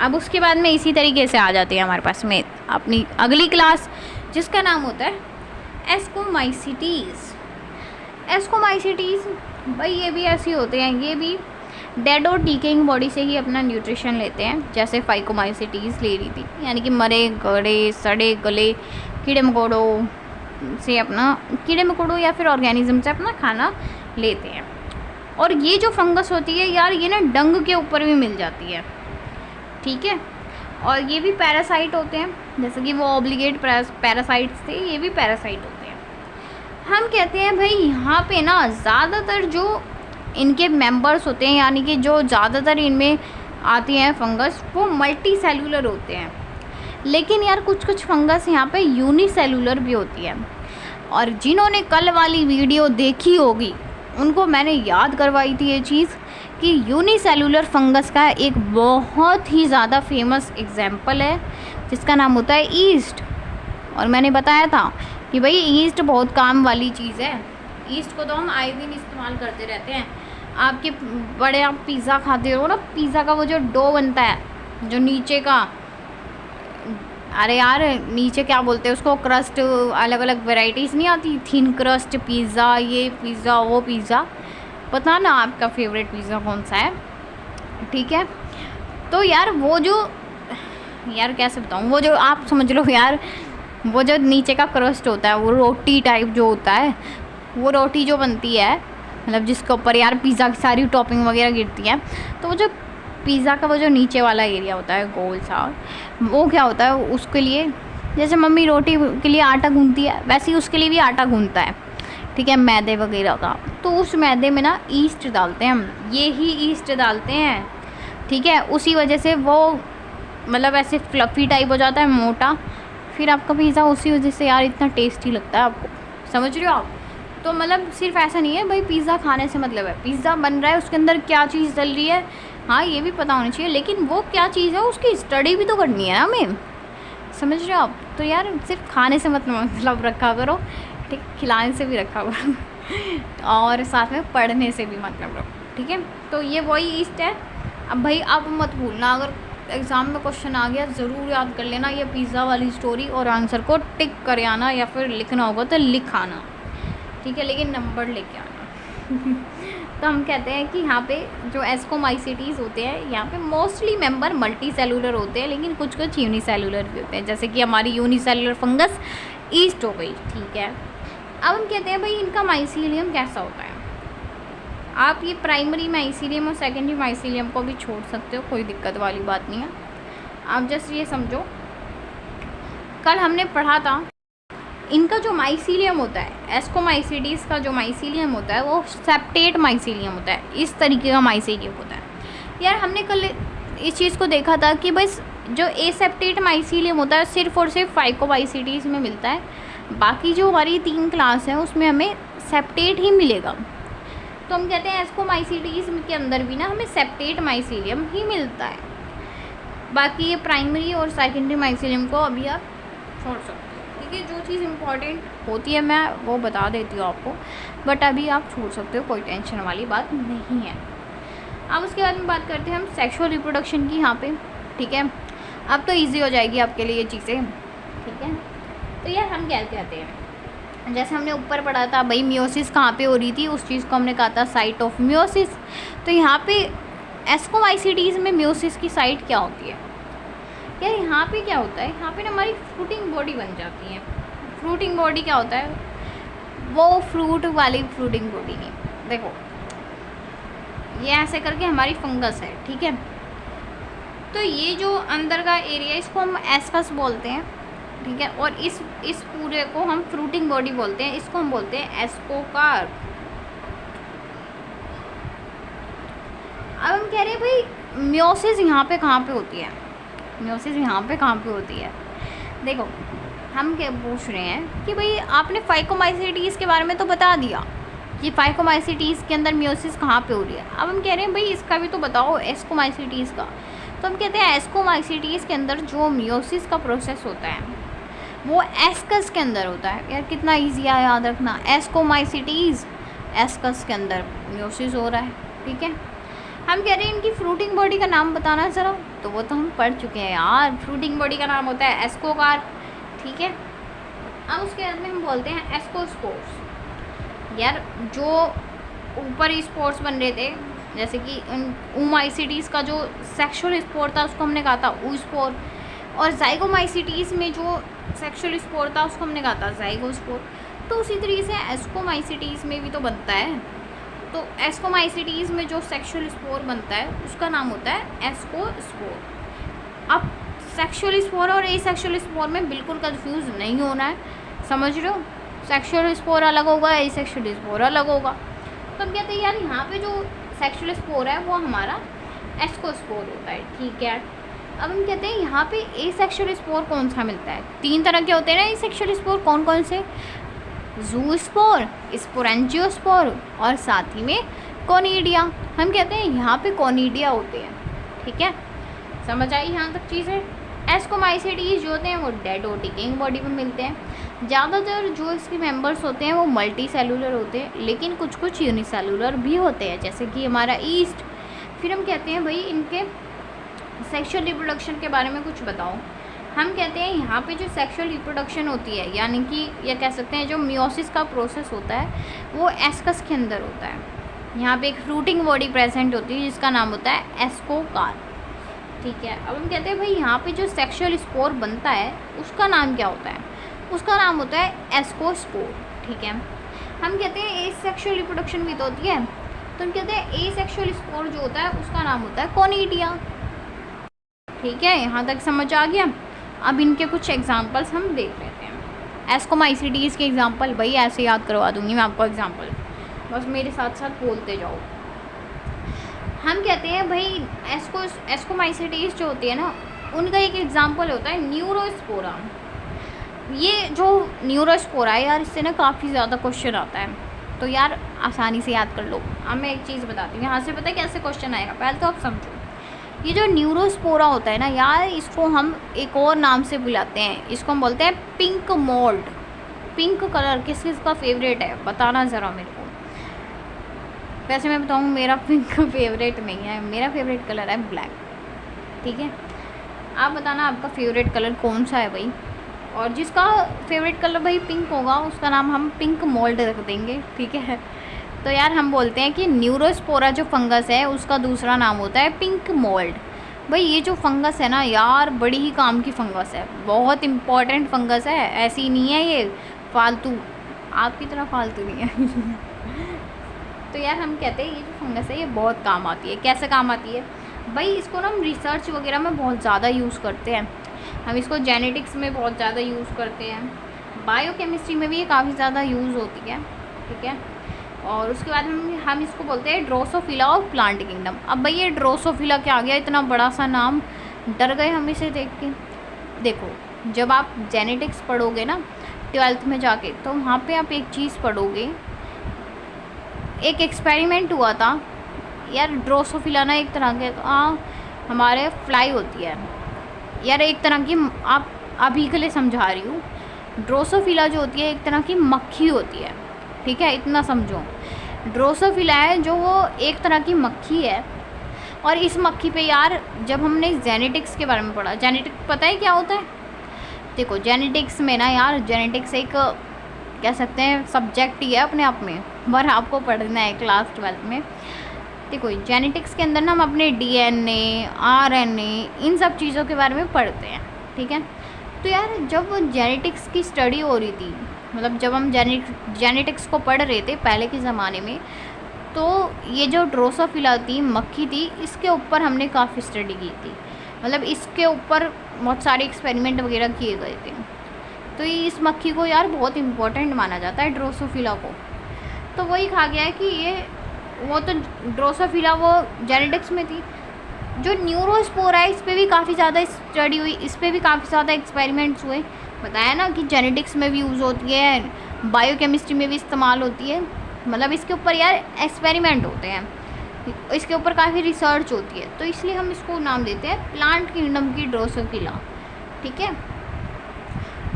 अब उसके बाद में इसी तरीके से आ जाती है हमारे पास में अपनी अगली क्लास जिसका नाम होता है एस्कोमाइसीटीज़। एस्कोमाइसीटीज़ भाई ये भी ऐसे होते हैं, ये भी डेड और डीकेइंग बॉडी से ही अपना न्यूट्रिशन लेते हैं, जैसे फाइकोमाइसीटीज़ ले रही थी, यानी कि मरे गड़े सड़े गले कीड़े मकोड़ों से अपना, कीड़े मकोड़ों या फिर ऑर्गेनिज्म से अपना खाना लेते हैं। और ये जो फंगस होती है यार, ये ना डंग के ऊपर भी मिल जाती है। ठीक है, और ये भी पैरासाइट होते हैं, जैसे कि वो ऑब्लिगेट पैरासाइट्स थे, ये भी पैरासाइट होते हैं। हम कहते हैं भाई यहाँ पे ना ज़्यादातर जो इनके मेंबर्स होते हैं, यानी कि जो ज़्यादातर इनमें आती हैं फंगस, वो मल्टी सेलुलर होते हैं। लेकिन यार कुछ फंगस यहाँ पे यूनिसेलुलर भी होती है। और जिन्होंने कल वाली वीडियो देखी होगी उनको मैंने याद करवाई थी ये चीज़ कि यूनिसेलुलर फंगस का एक बहुत ही ज़्यादा फेमस एग्जाम्पल है जिसका नाम होता है ईस्ट। और मैंने बताया था कि भाई ईस्ट बहुत काम वाली चीज़ है। ईस्ट को तो हम आए दिन इस्तेमाल करते रहते हैं। आपके बड़े आप पिज़्ज़ा खाते हो ना, पिज़्ज़ा का वो जो डो बनता है, जो नीचे का, अरे यार नीचे क्या बोलते हैं उसको, क्रस्ट, अलग अलग वेराइटीज़ नहीं आती, थिन क्रस्ट पिज़्ज़ा, ये पिज़्ज़ा वो पिज़्ज़ा, पता ना आपका फेवरेट पिज़्ज़ा कौन सा है। ठीक है, तो यार वो जो, यार कैसे बताऊँ, वो जो आप समझ लो यार, वो जो नीचे का क्रस्ट होता है, वो रोटी टाइप जो होता है, वो रोटी जो बनती है, मतलब जिसके ऊपर यार पिज़्ज़ा की सारी टॉपिंग वगैरह गिरती है, तो वो जो पिज़्ज़ा का वो जो नीचे वाला एरिया होता है गोल सा, वो क्या होता है उसके लिए, जैसे मम्मी रोटी के लिए आटा गूंथती है वैसे ही उसके लिए भी आटा गूंथता है। ठीक है, मैदे वगैरह का, तो उस मैदे में ना ईस्ट डालते हैं हम, ये ही ईस्ट डालते हैं। ठीक है, उसी वजह से वो मतलब ऐसे फ्लफ़ी टाइप हो जाता है, मोटा, फिर आपका पिज़्ज़ा उसी वजह से यार इतना टेस्टी लगता है आपको। समझ रहे हो आप? तो मतलब सिर्फ ऐसा नहीं है भाई पिज़्ज़ा खाने से मतलब है, पिज़्ज़ा बन रहा है उसके अंदर क्या चीज़ डल रही है, हाँ ये भी पता होना चाहिए, लेकिन वो क्या चीज़ है उसकी स्टडी भी तो करनी है ना हमें। समझ रहे हो आप? तो यार सिर्फ खाने से मतलब रखा करो, ठीक, खिलाने से भी रखा करो और साथ में पढ़ने से भी मतलब रखो। ठीक है, तो ये वही ईस्ट है। अब भाई आप मत भूलना, अगर एग्ज़ाम में क्वेश्चन आ गया ज़रूर याद कर लेना ये पिज़्ज़ा वाली स्टोरी और आंसर को टिक कर आना, या फिर लिखना होगा तो लिख आना। ठीक है, लेकिन नंबर लेके आना तो हम कहते हैं कि यहाँ पे जो एस्कोमाइसीटीज़ होते हैं, यहाँ पे मोस्टली मेंबर मल्टी सेलुलर होते हैं, लेकिन कुछ यूनिसेलुलर भी होते हैं, जैसे कि हमारी यूनिसेलुलर फंगस ईस्ट हो गई। ठीक है, अब हम कहते हैं भाई इनका माइसीलियम कैसा होता है। आप ये प्राइमरी माइसीलियम और सेकेंडरी माइसीलियम को भी छोड़ सकते हो, कोई दिक्कत वाली बात नहीं है। आप जस्ट ये समझो, कल हमने पढ़ा था इनका जो माइसीलियम होता है, एस्कोमाइसीटीज़ का जो माइसीलियम होता है वो सेप्टेट माइसीलियम होता है, इस तरीके का माइसीलियम होता है। यार हमने कल इस चीज़ को देखा था कि बस जो एसेप्टेट माइसीलियम होता है सिर्फ और सिर्फ फाइकोमाइसीटीज़ में मिलता है, बाकी जो हमारी 3 क्लास है उसमें हमें सेप्टेट ही मिलेगा। तो हम कहते हैं एस्कोमाइसीटीज़ के अंदर भी ना हमें सेप्टेट माइसीलियम ही मिलता है, बाकी ये प्राइमरी और सेकेंडरी माइसीलियम को अभी आप छोड़ सकते हो। ठीक है, जो चीज़ इम्पॉर्टेंट होती है मैं वो बता देती हूँ आपको, बट अभी आप छोड़ सकते हो, कोई टेंशन वाली बात नहीं है। अब उसके बाद में बात करते हैं हम सेक्सुअल रिप्रोडक्शन की यहाँ पे। ठीक है, अब तो इजी हो जाएगी आपके लिए ये चीज़ें। ठीक है, तो यार हम क्या कहते हैं, जैसे हमने ऊपर पढ़ा था भाई मियोसिस कहाँ पे हो रही थी, उस चीज़ को हमने कहा था साइट ऑफ मियोसिस। तो यहाँ पे एस्कोमाइसीटीज़ में मियोसिस की साइट क्या होती है यार, यहाँ पे क्या होता है, यहाँ पे ना हमारी फ्रूटिंग बॉडी बन जाती है। फ्रूटिंग बॉडी क्या होता है, वो फ्रूट वाली फ्रूटिंग बॉडी नहीं, देखो ये ऐसे करके हमारी फंगस है। ठीक है, तो ये जो अंदर का एरिया इसको हम एस्कस बोलते हैं। ठीक है। और इस पूरे को हम फ्रूटिंग बॉडी बोलते हैं, इसको हम बोलते हैं एस्कोकार्प। अब हम कह रहे हैं भाई मियोसिस यहाँ पे कहाँ पे होती है, मियोसिस यहाँ पे कहाँ पे होती है। देखो हम क्या पूछ रहे हैं कि भाई आपने फाइकोमाइसीटीज़ के बारे में तो बता दिया कि फाइकोमाइसीटीज़ के अंदर मियोसिस कहाँ पे हो रही है। अब हम कह रहे हैं भाई इसका भी तो बताओ एस्कोमाइसीटीज़ का। तो हम कहते हैं एस्कोमाइसीटीज़ के अंदर जो मियोसिस का प्रोसेस होता है वो एस्कस के अंदर होता है। यार कितना ईजी है याद रखना, एस्कोमाइसीटीज़ एस्कस के अंदर मियोसिस हो रहा है। ठीक है। हम कह रहे हैं इनकी फ्रूटिंग बॉडी का नाम बताना ज़रा, तो वो तो हम पढ़ चुके हैं यार। फ्रूटिंग बॉडी का नाम होता है एस्कोकार्प। ठीक है। अब उसके बाद में हम बोलते हैं एस्कोस्पोर्स। यार जो ऊपर स्पोर्स बन रहे थे, जैसे कि ऊमाइसीटीज़ का जो सेक्सुअल स्पोर था उसको हमने कहा था ऊस्पोर, और जाइगोमाइसीटीज़ में जो सेक्सुअल स्पोर था उसको हमने कहा था जाइगोस्पोर। तो उसी तरीके से एस्कोमाइसीटीज़ में भी तो बनता है। तो एस्कोमाइसीटीज़ में जो सेक्सुअल स्पोर बनता है उसका नाम होता है एस्कोस्पोर। अब सेक्सुअल स्पोर और एसेक्सुअल स्पोर में बिल्कुल कंफ्यूज नहीं होना है, समझ रहे हो। सेक्सुअल स्पोर अलग होगा, एसेक्सुअल स्पोर अलग होगा। तो हम कहते हैं यार यहाँ पे जो सेक्सुअल स्पोर है वो हमारा एस्कोस्पोर होता है। ठीक है। अब हम कहते हैं यहाँ पे एसेक्सुअल स्पोर कौन सा मिलता है। 3 तरह के होते हैं ना एसेक्सुअल स्पोर, कौन कौन से, ज़ूस्पोर, स्पोरेंजियोस्पोर और साथ ही में कोनिडिया। हम कहते हैं यहाँ पे कोनिडिया होते हैं। ठीक है, समझ आई यहाँ तक चीज़ें। एस्कोमाइसीटीज़ जो होते हैं वो डेड और डिकेइंग बॉडी में मिलते हैं। ज़्यादातर जो इसके मेंबर्स होते हैं वो मल्टी सेलुलर होते हैं, लेकिन कुछ कुछ यूनिसेलुलर भी होते हैं, जैसे कि हमारा ईस्ट। फिर हम कहते हैं भाई इनके सेक्सुअल रिप्रोडक्शन के बारे में कुछ बताओ। हम कहते हैं यहाँ पे जो सेक्सुअल रिप्रोडक्शन होती है, यानी कि या कह सकते हैं जो मियोसिस का प्रोसेस होता है वो एस्कस के अंदर होता है। यहाँ पे एक फ्रूटिंग बॉडी प्रेजेंट होती है जिसका नाम होता है एस्कोकार्प। ठीक है। अब हम कहते हैं भाई यहाँ पे जो सेक्सुअल स्पोर बनता है उसका नाम क्या होता है, उसका नाम होता है एस्कोस्पोर। ठीक है। हम कहते हैं एसेक्सुअल रिप्रोडक्शन भी तो होती है, तो हम कहते हैं एसेक्सुअल स्पोर जो होता है उसका नाम होता है कोनिडिया। ठीक है, यहाँ तक समझ आ गया। अब इनके कुछ एग्जांपल्स हम देख लेते हैं। एस्कोमाइसीटीज़ के एग्जांपल भाई ऐसे याद करवा दूंगी मैं आपको एग्जांपल, बस मेरे साथ साथ बोलते जाओ। हम कहते हैं भाई एस्कोमाइसीटीज़ जो होती है ना उनका एक एग्जांपल होता है न्यूरोस्पोरा। ये जो न्यूरोस्पोरा है यार, इससे ना काफ़ी ज़्यादा क्वेश्चन आता है, तो यार आसानी से याद कर लो। अब मैं एक चीज़ बताती हूँ, यहाँ से पता है कैसे क्वेश्चन आएगा, पहले तो आप समझो। ये जो न्यूरोस्पोरा होता है ना यार, इसको हम एक और नाम से बुलाते हैं, इसको हम बोलते हैं पिंक मोल्ड। पिंक कलर किस किस का फेवरेट है बताना ज़रा मेरे को। वैसे मैं बताऊँ मेरा पिंक फेवरेट नहीं है, मेरा फेवरेट कलर है ब्लैक। ठीक है, आप बताना आपका फेवरेट कलर कौन सा है भाई। और जिसका फेवरेट कलर भाई पिंक होगा उसका नाम हम पिंक मोल्ड रख देंगे। ठीक है। तो यार हम बोलते हैं कि न्यूरोस्पोरा जो फंगस है उसका दूसरा नाम होता है पिंक मोल्ड। भाई ये जो फंगस है ना यार, बड़ी ही काम की फंगस है, बहुत इम्पॉर्टेंट फंगस है। ऐसी नहीं है ये फालतू, आपकी तरह फालतू नहीं है। तो यार हम कहते हैं ये जो फंगस है ये बहुत काम आती है। कैसे काम आती है भाई, इसको ना हम रिसर्च वगैरह में बहुत ज़्यादा यूज़ करते हैं। हम इसको जेनेटिक्स में बहुत ज़्यादा यूज़ करते हैं, बायोकेमिस्ट्री में भी ये काफ़ी ज़्यादा यूज़ होती है। ठीक है। और उसके बाद हम इसको बोलते हैं ड्रोसोफिला ऑफ प्लांट किंगडम। अब भाई ये ड्रोसोफिला क्या आ गया, इतना बड़ा सा नाम, डर गए हम इसे देख के। देखो जब आप जेनेटिक्स पढ़ोगे ना 12th में जाके, तो वहाँ पे आप एक चीज़ पढ़ोगे, एक एक्सपेरिमेंट हुआ था यार। ड्रोसोफिला ना एक तरह के हमारे फ्लाई होती है यार, एक तरह की, आप अभी के लिए समझा रही हूँ। ड्रोसोफिला जो होती है एक तरह की मक्खी होती है। ठीक है, इतना समझो। ड्रोसोफिला है जो वो एक तरह की मक्खी है, और इस मक्खी पे यार जब हमने जेनेटिक्स के बारे में पढ़ा, जेनेटिक्स पता है क्या होता है। देखो जेनेटिक्स में ना यार, जेनेटिक्स एक कह सकते हैं सब्जेक्ट ही है अपने आप में, पर आपको पढ़ना है क्लास 12 में। देखो जेनेटिक्स के अंदर ना हम अपने DNA, RNA इन सब चीज़ों के बारे में पढ़ते हैं। ठीक है। तो यार जब जेनेटिक्स की स्टडी हो रही थी, मतलब जब हम जेनेटिक्स को पढ़ रहे थे पहले के ज़माने में, तो ये जो ड्रोसोफिला थी मक्खी थी, इसके ऊपर हमने काफ़ी स्टडी की थी। मतलब इसके ऊपर बहुत सारे एक्सपेरिमेंट वगैरह किए गए थे। तो ये इस मक्खी को यार बहुत इम्पोर्टेंट माना जाता है, ड्रोसोफिला को। तो वही कहा गया है कि ये वो तो ड्रोसोफिला वो जेनेटिक्स में थी। जो न्यूरोस्पोरा है इस पर भी काफ़ी ज़्यादा स्टडी हुई, इस पर भी काफ़ी ज़्यादा एक्सपेरिमेंट्स हुए। बताया ना कि जेनेटिक्स में भी यूज़ होती है, बायोकेमिस्ट्री में भी इस्तेमाल होती है, मतलब इसके ऊपर यार एक्सपेरिमेंट होते हैं, इसके ऊपर काफ़ी रिसर्च होती है। तो इसलिए हम इसको नाम देते हैं प्लांट किंगडम की ड्रोसोफिला। ठीक है,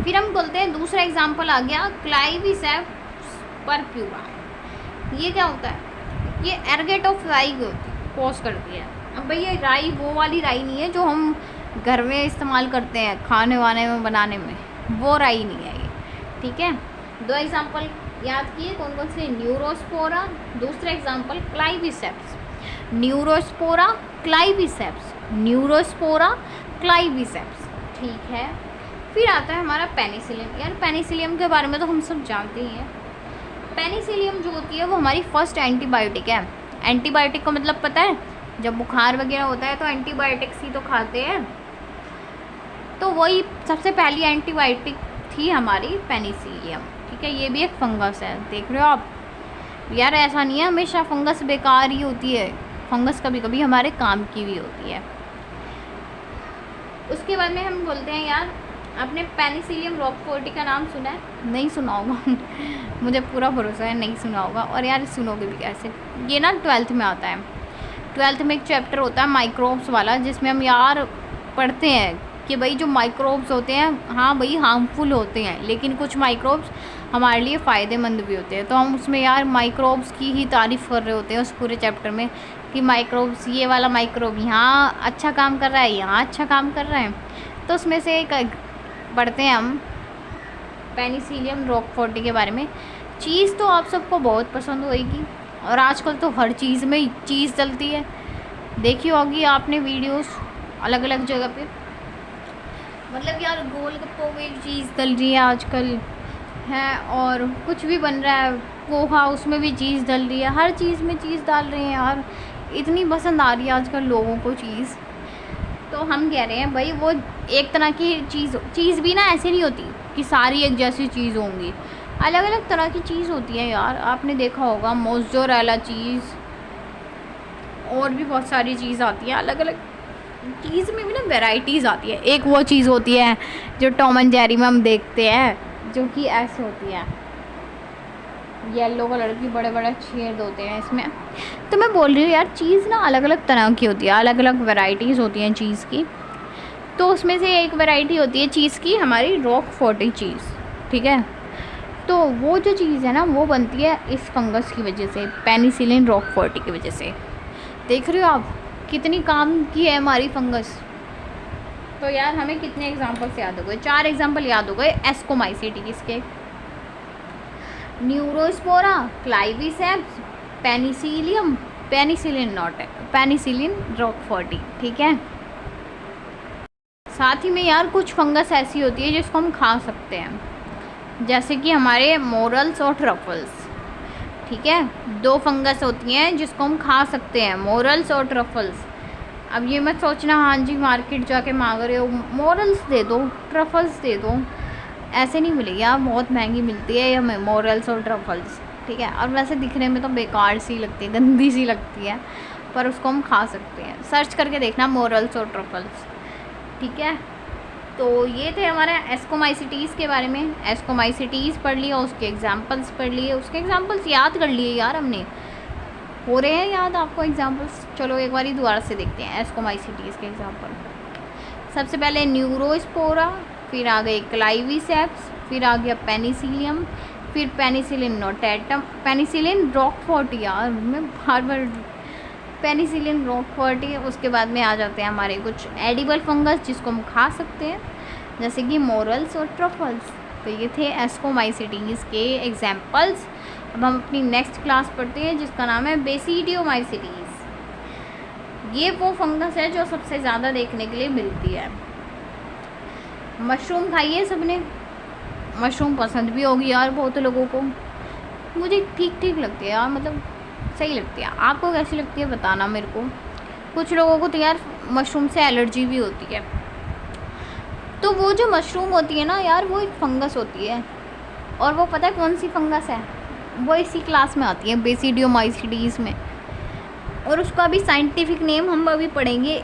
फिर हम बोलते हैं दूसरा एग्जाम्पल आ गया क्लाइवीसेप्स परप्यूरा। ये क्या होता है? ये एरगेट ऑफ राई कोस करती है। अब भाई ये राई वो वाली राई नहीं है जो हम घर में इस्तेमाल करते हैं खाने वाने में बनाने में, वो राई नहीं है ये। ठीक है, दो एग्जांपल याद किए कौन कौन से? न्यूरोस्पोरा, दूसरा example Claviceps. Neurospora Claviceps, Neurospora Claviceps. ठीक है, फिर आता है हमारा पेनिसिलियम। यार पेनिसिलियम के बारे में तो हम सब जानते ही हैं। पेनिसिलियम जो होती है वो हमारी फर्स्ट एंटीबायोटिक है। एंटीबायोटिक का मतलब पता है? जब बुखार वगैरह होता है तो एंटीबायोटिक्स ही तो खाते हैं, तो वही सबसे पहली एंटीबायोटिक थी हमारी पेनिसिलियम। ठीक है, ये भी एक फंगस है, देख रहे हो आप। यार ऐसा नहीं है हमेशा फंगस बेकार ही होती है, फंगस कभी कभी हमारे काम की भी होती है। उसके बाद में हम बोलते हैं यार, आपने पेनिसिलियम रॉकफोर्टी का नाम सुना है? नहीं सुना होगा मुझे पूरा भरोसा है नहीं सुना होगा, और यार सुनोगे भी कैसे। ये ना 12th में आता है। 12th में एक चैप्टर होता है माइक्रोब्स वाला, जिसमें हम यार पढ़ते हैं कि भाई जो माइक्रोब्स होते हैं, हाँ भाई हार्मफुल होते हैं, लेकिन कुछ माइक्रोब्स हमारे लिए फ़ायदेमंद भी होते हैं। तो हम उसमें यार माइक्रोब्स की ही तारीफ़ कर रहे होते हैं उस पूरे चैप्टर में, कि माइक्रोब्स, ये वाला माइक्रोब यहाँ अच्छा काम कर रहा है, यहाँ अच्छा काम कर रहा है। तो उसमें से एक पढ़ते हैं हम पेनिसिलियम रॉकफोर्टी के बारे में। चीज़ तो आप सबको बहुत पसंद होएगी, और आजकल तो हर चीज़ में चीज़ डलती है। देखी होगी आपने वीडियोस अलग अलग जगह पे, मतलब यार गोलगप्पों में चीज़ डल रही है आजकल है, और कुछ भी बन रहा है पोहा उसमें भी चीज़ डल रही है, हर चीज़ में चीज़ डाल रहे हैं यार। इतनी पसंद आ रही है आजकल लोगों को चीज़। तो हम कह रहे हैं भाई वो एक तरह की चीज़ भी ना ऐसे नहीं होती कि सारी एक जैसी चीज़ होंगी, अलग अलग तरह की चीज़ होती है यार। आपने देखा होगा मोज़रेला चीज़, और भी बहुत सारी चीज़ आती है, अलग अलग चीज़ में भी ना वैरायटीज़ आती है। एक वो चीज़ होती है जो टॉम एंड जेरी में हम देखते हैं, जो कि ऐसे होती है, येलो कलर की, बड़े बड़े छेद होते हैं इसमें। तो मैं बोल रही हूँ यार चीज़ ना अलग अलग तरह की होती है, अलग अलग वैरायटीज़ होती हैं चीज़ की। तो उसमें से एक वैरायटी होती है चीज़ की हमारी रॉकफोर्टी चीज़। ठीक है, तो वो जो चीज़ है ना वो बनती है इस फंगस की वजह से, पेनिसिलिन रॉकफोर्टी की वजह से। देख रहे हो आप कितनी काम की है हमारी फंगस। तो यार हमें कितने एग्जाम्पल्स याद हो गए? 4 एग्जाम्पल याद हो गए एस्कोमाइसीटीज़ के। Neurospora, Claviceps, Penicillium, penicillin roqueforti. ठीक है, साथ ही में यार कुछ फंगस ऐसी होती है जिसको हम खा सकते हैं, जैसे कि हमारे मोरल्स और ट्रफल्स। ठीक है, 2 फंगस होती हैं जिसको हम खा सकते हैं, मोरल्स और ट्रफल्स। अब ये मत सोचना हाँ जी मार्केट जाके मांग रहे हो मोरल्स दे दो, ट्रफल्स दे दो, ऐसे नहीं मिलेगी यार, बहुत महंगी मिलती है हमें मोरल्स और ट्रफल्स। ठीक है, और वैसे दिखने में तो बेकार सी लगती है, गंदी सी लगती है, पर उसको हम खा सकते हैं। सर्च करके देखना मोरल्स और ट्रफल्स। ठीक है, तो ये थे हमारे एस्कोमाइसीटीज़ के बारे में। एस्कोमाइसीटीज़ पढ़ लिया, उसके एग्जांपल्स पढ़ लिए, उसके एग्जांपल्स याद कर लिए यार हमने। हो रहे हैं याद आपको एग्जांपल्स? चलो एक बार दोबारा से देखते हैं एस्कोमाइसीटीज़ के एग्जांपल। सबसे पहले न्यूरोस्पोरा, फिर आ गए क्लाइवीसेप्स, फिर आ गया पेनिसिलियम, फिर पेनिसिलिन नोटेटम, पेनिसिलिन रॉकफोर्टी, यार मैं बार बार पेनिसिलिन रॉकफोर्टी। उसके बाद में आ जाते हैं हमारे कुछ एडिबल फंगस जिसको हम खा सकते हैं, जैसे कि मोरल्स और ट्रफल्स। तो ये थे एस्कोमाइसीटीज़ के एग्जाम्पल्स। अब हम अपनी नेक्स्ट क्लास पढ़ते हैं जिसका नाम है बेसिडियोमाइसीटीज़। ये वो फंगस है जो सबसे ज़्यादा देखने के लिए मिलती है। मशरूम खाई है सबने? मशरूम पसंद भी होगी यार बहुत लोगों को, मुझे ठीक ठीक लगती है यार, मतलब सही लगती है। आपको कैसी लगती है बताना मेरे को। कुछ लोगों को तो यार मशरूम से एलर्जी भी होती है। तो वो जो मशरूम होती है ना यार, वो एक फंगस होती है, और वो पता है कौन सी फंगस है? वो इसी क्लास में आती है, बेसिडियोमाइसीटीज़ में। और उसका भी साइंटिफिक नेम हम अभी पढ़ेंगे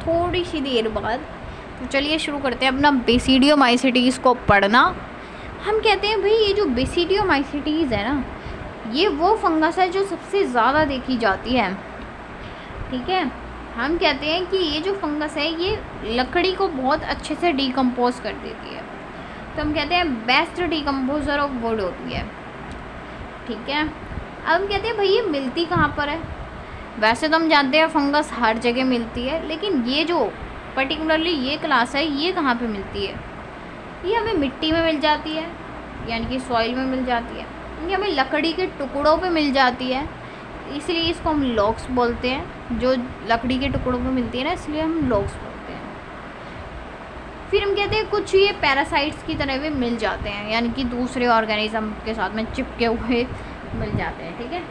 थोड़ी सी देर बाद। तो चलिए शुरू करते हैं अपना बेसिडियोमाइसीटीज़ को पढ़ना। हम कहते हैं भाई ये जो बेसिडियोमाइसीटीज़ है ना, ये वो फंगस है जो सबसे ज़्यादा देखी जाती है, ठीक है। हम कहते हैं कि ये जो फंगस है ये लकड़ी को बहुत अच्छे से डिकम्पोज कर देती है, तो हम कहते हैं बेस्ट डिकम्पोजर ऑफ वुड होती है, ठीक है। अब हम कहते हैं भाई ये मिलती कहाँ पर है? वैसे तो हम जानते हैं फंगस हर जगह मिलती है, लेकिन ये जो पर्टिकुलरली ये क्लास है ये कहाँ पे मिलती है? ये हमें मिट्टी में मिल जाती है, यानी कि सॉइल में मिल जाती है, ये हमें लकड़ी के टुकड़ों पे मिल जाती है, इसलिए इसको हम लॉग्स बोलते हैं। जो लकड़ी के टुकड़ों पे मिलती है ना, इसलिए हम लॉग्स बोलते हैं। फिर हम कहते हैं कुछ ये पैरासाइट्स की तरह भी मिल जाते हैं, यानी कि दूसरे ऑर्गेनिज्म के साथ में चिपके हुए मिल जाते हैं, ठीक है।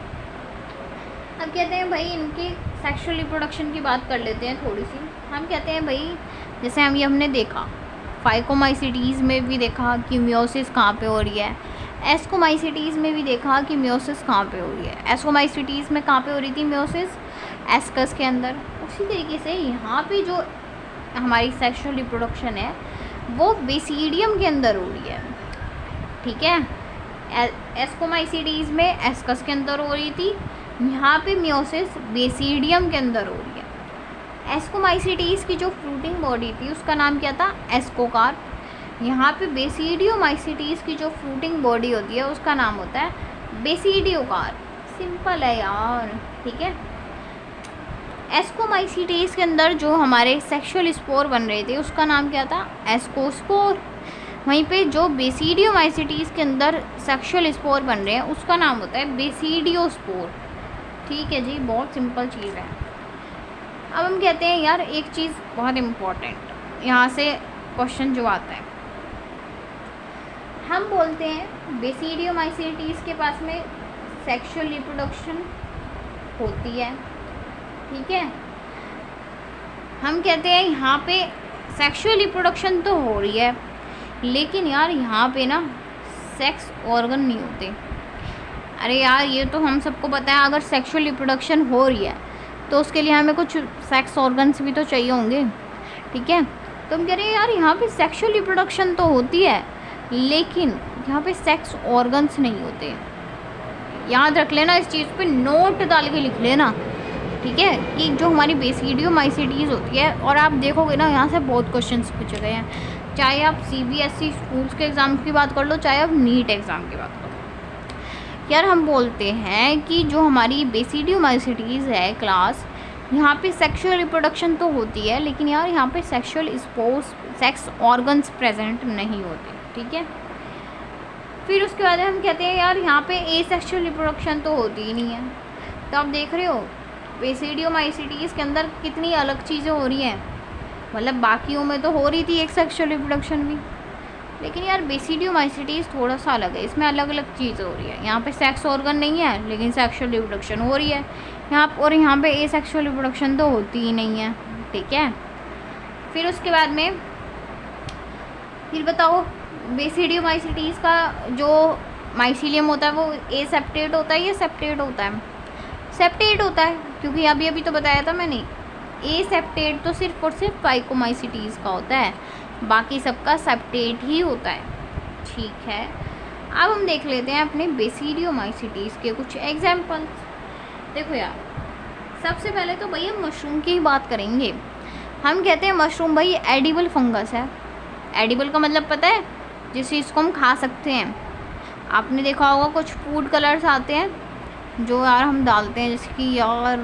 अब कहते हैं भाई इनकी सेक्सुअल रिप्रोडक्शन की बात कर लेते हैं थोड़ी सी। हम कहते हैं भाई जैसे हमने देखा फाइकोमाइसीटीज़ में भी देखा कि मियोसिस कहाँ पे हो रही है, एस्कोमाइसीटीज़ में भी देखा कि मियोसिस कहाँ पे हो रही है। एस्कोमाइसीटीज़ में कहाँ पे हो रही थी मियोसिस? एस्कस के अंदर। उसी तरीके से यहाँ पे जो हमारी सेक्सुअल रिप्रोडक्शन है वो बेसिडियम के अंदर हो रही है, ठीक है। एस्कोमाइसीटीज़ में एस्कस के अंदर हो रही थी, यहाँ पे मियोसिस बेसिडियम के अंदर हो रही है। एस्कोमाइसीटीज़ की जो फ्रूटिंग बॉडी थी उसका नाम क्या था? एस्कोकार्प। यहाँ पे बेसिडियोमाइसीटीज़ की जो फ्रूटिंग बॉडी होती है उसका नाम होता है बेसिडियोकार्प। सिंपल है यार, ठीक है। एस्कोमाइसीटीज़ के अंदर जो हमारे सेक्सुअल स्पोर बन रहे थे उसका नाम क्या था? एस्कोस्पोर। वहीं पे जो बेसिडियोमाइसीटीज़ के अंदर सेक्सुअल स्पोर बन रहे हैं उसका नाम होता है बेसिडियोस्पोर, ठीक है जी। बहुत सिंपल चीज़ है। अब हम कहते हैं यार एक चीज़ बहुत इम्पोर्टेंट, यहाँ से क्वेश्चन जो आता है, हम बोलते हैं बेसिडियोमाइसीटीज़ के पास में सेक्सुअल रिप्रोडक्शन होती है, ठीक है। हम कहते हैं यहाँ पे सेक्सुअल रिप्रोडक्शन तो हो रही है, लेकिन यार यहाँ पे ना सेक्स ऑर्गन नहीं होते। अरे यार ये तो हम सबको पता है, अगर सेक्सुअल रिप्रोडक्शन हो रही है तो उसके लिए हमें कुछ सेक्स ऑर्गन्स भी तो चाहिए होंगे, ठीक है। तो हम कह रहे हैं यार यहाँ पे सेक्सुअल रिप्रोडक्शन तो होती है, लेकिन यहाँ पे सेक्स ऑर्गन्स नहीं होते। याद रख लेना, इस चीज़ पे नोट डाल के लिख लेना, ठीक है, कि जो हमारी बेसिडियोमाइसीटीज़ होती है। और आप देखोगे ना यहाँ से बहुत क्वेश्चंस पूछे गए हैं, चाहे आप CBSE स्कूल्स के एग्ज़ाम की बात कर लो, चाहे आप नीट एग्ज़ाम की बात कर लो। यार हम बोलते हैं कि जो हमारी बेसिडियोमाइसीटीज़ है क्लास, यहाँ पे सेक्सुअल रिप्रोडक्शन तो होती है, लेकिन यार यहाँ पे sexual spores sex organs present नहीं होते, ठीक है। फिर उसके बाद हम कहते हैं यार यहाँ पे एसेक्सुअल रिप्रोडक्शन तो होती ही नहीं है। तो आप देख रहे हो बेसिडियोमाइसीटीज़ के अंदर कितनी अलग चीज़ें हो रही हैं, मतलब बाकियों में तो हो रही थी एक सेक्सुअल रिप्रोडक्शन भी, लेकिन यार बेसिडियोमाइसीटीज़ थोड़ा सा अलग है, इसमें अलग अलग चीज़ें हो रही है। यहाँ पे सेक्स ऑर्गन नहीं है, लेकिन सेक्सुअल रिप्रोडक्शन हो रही है यहाँ, और यहाँ पे एसेक्सुअल रिप्रोडक्शन तो होती ही नहीं है, ठीक है। फिर उसके बाद में फिर बताओ बेसिडियोमाइसीटीज़ का जो माइसीलियम होता है वो एसेप्टेट होता है या सेप्टेट होता है? सेप्टेट होता है, क्योंकि अभी तो बताया था मैंने, एसेप्टेट तो सिर्फ और सिर्फ फाइकोमाइसीटीज़ का होता है, बाकी सबका सेप्टेट ही होता है, ठीक है। अब हम देख लेते हैं अपने बेसिडियोमाइसीटीज़ के कुछ एग्जाम्पल्स। देखो यार सबसे पहले तो भैया मशरूम की ही बात करेंगे। हम कहते हैं मशरूम भाई एडिबल फंगस है। एडिबल का मतलब पता है? जिस चीज़ को हम खा सकते हैं। आपने देखा होगा कुछ फूड कलर्स आते हैं जो यार हम डालते हैं, जैसे कि यार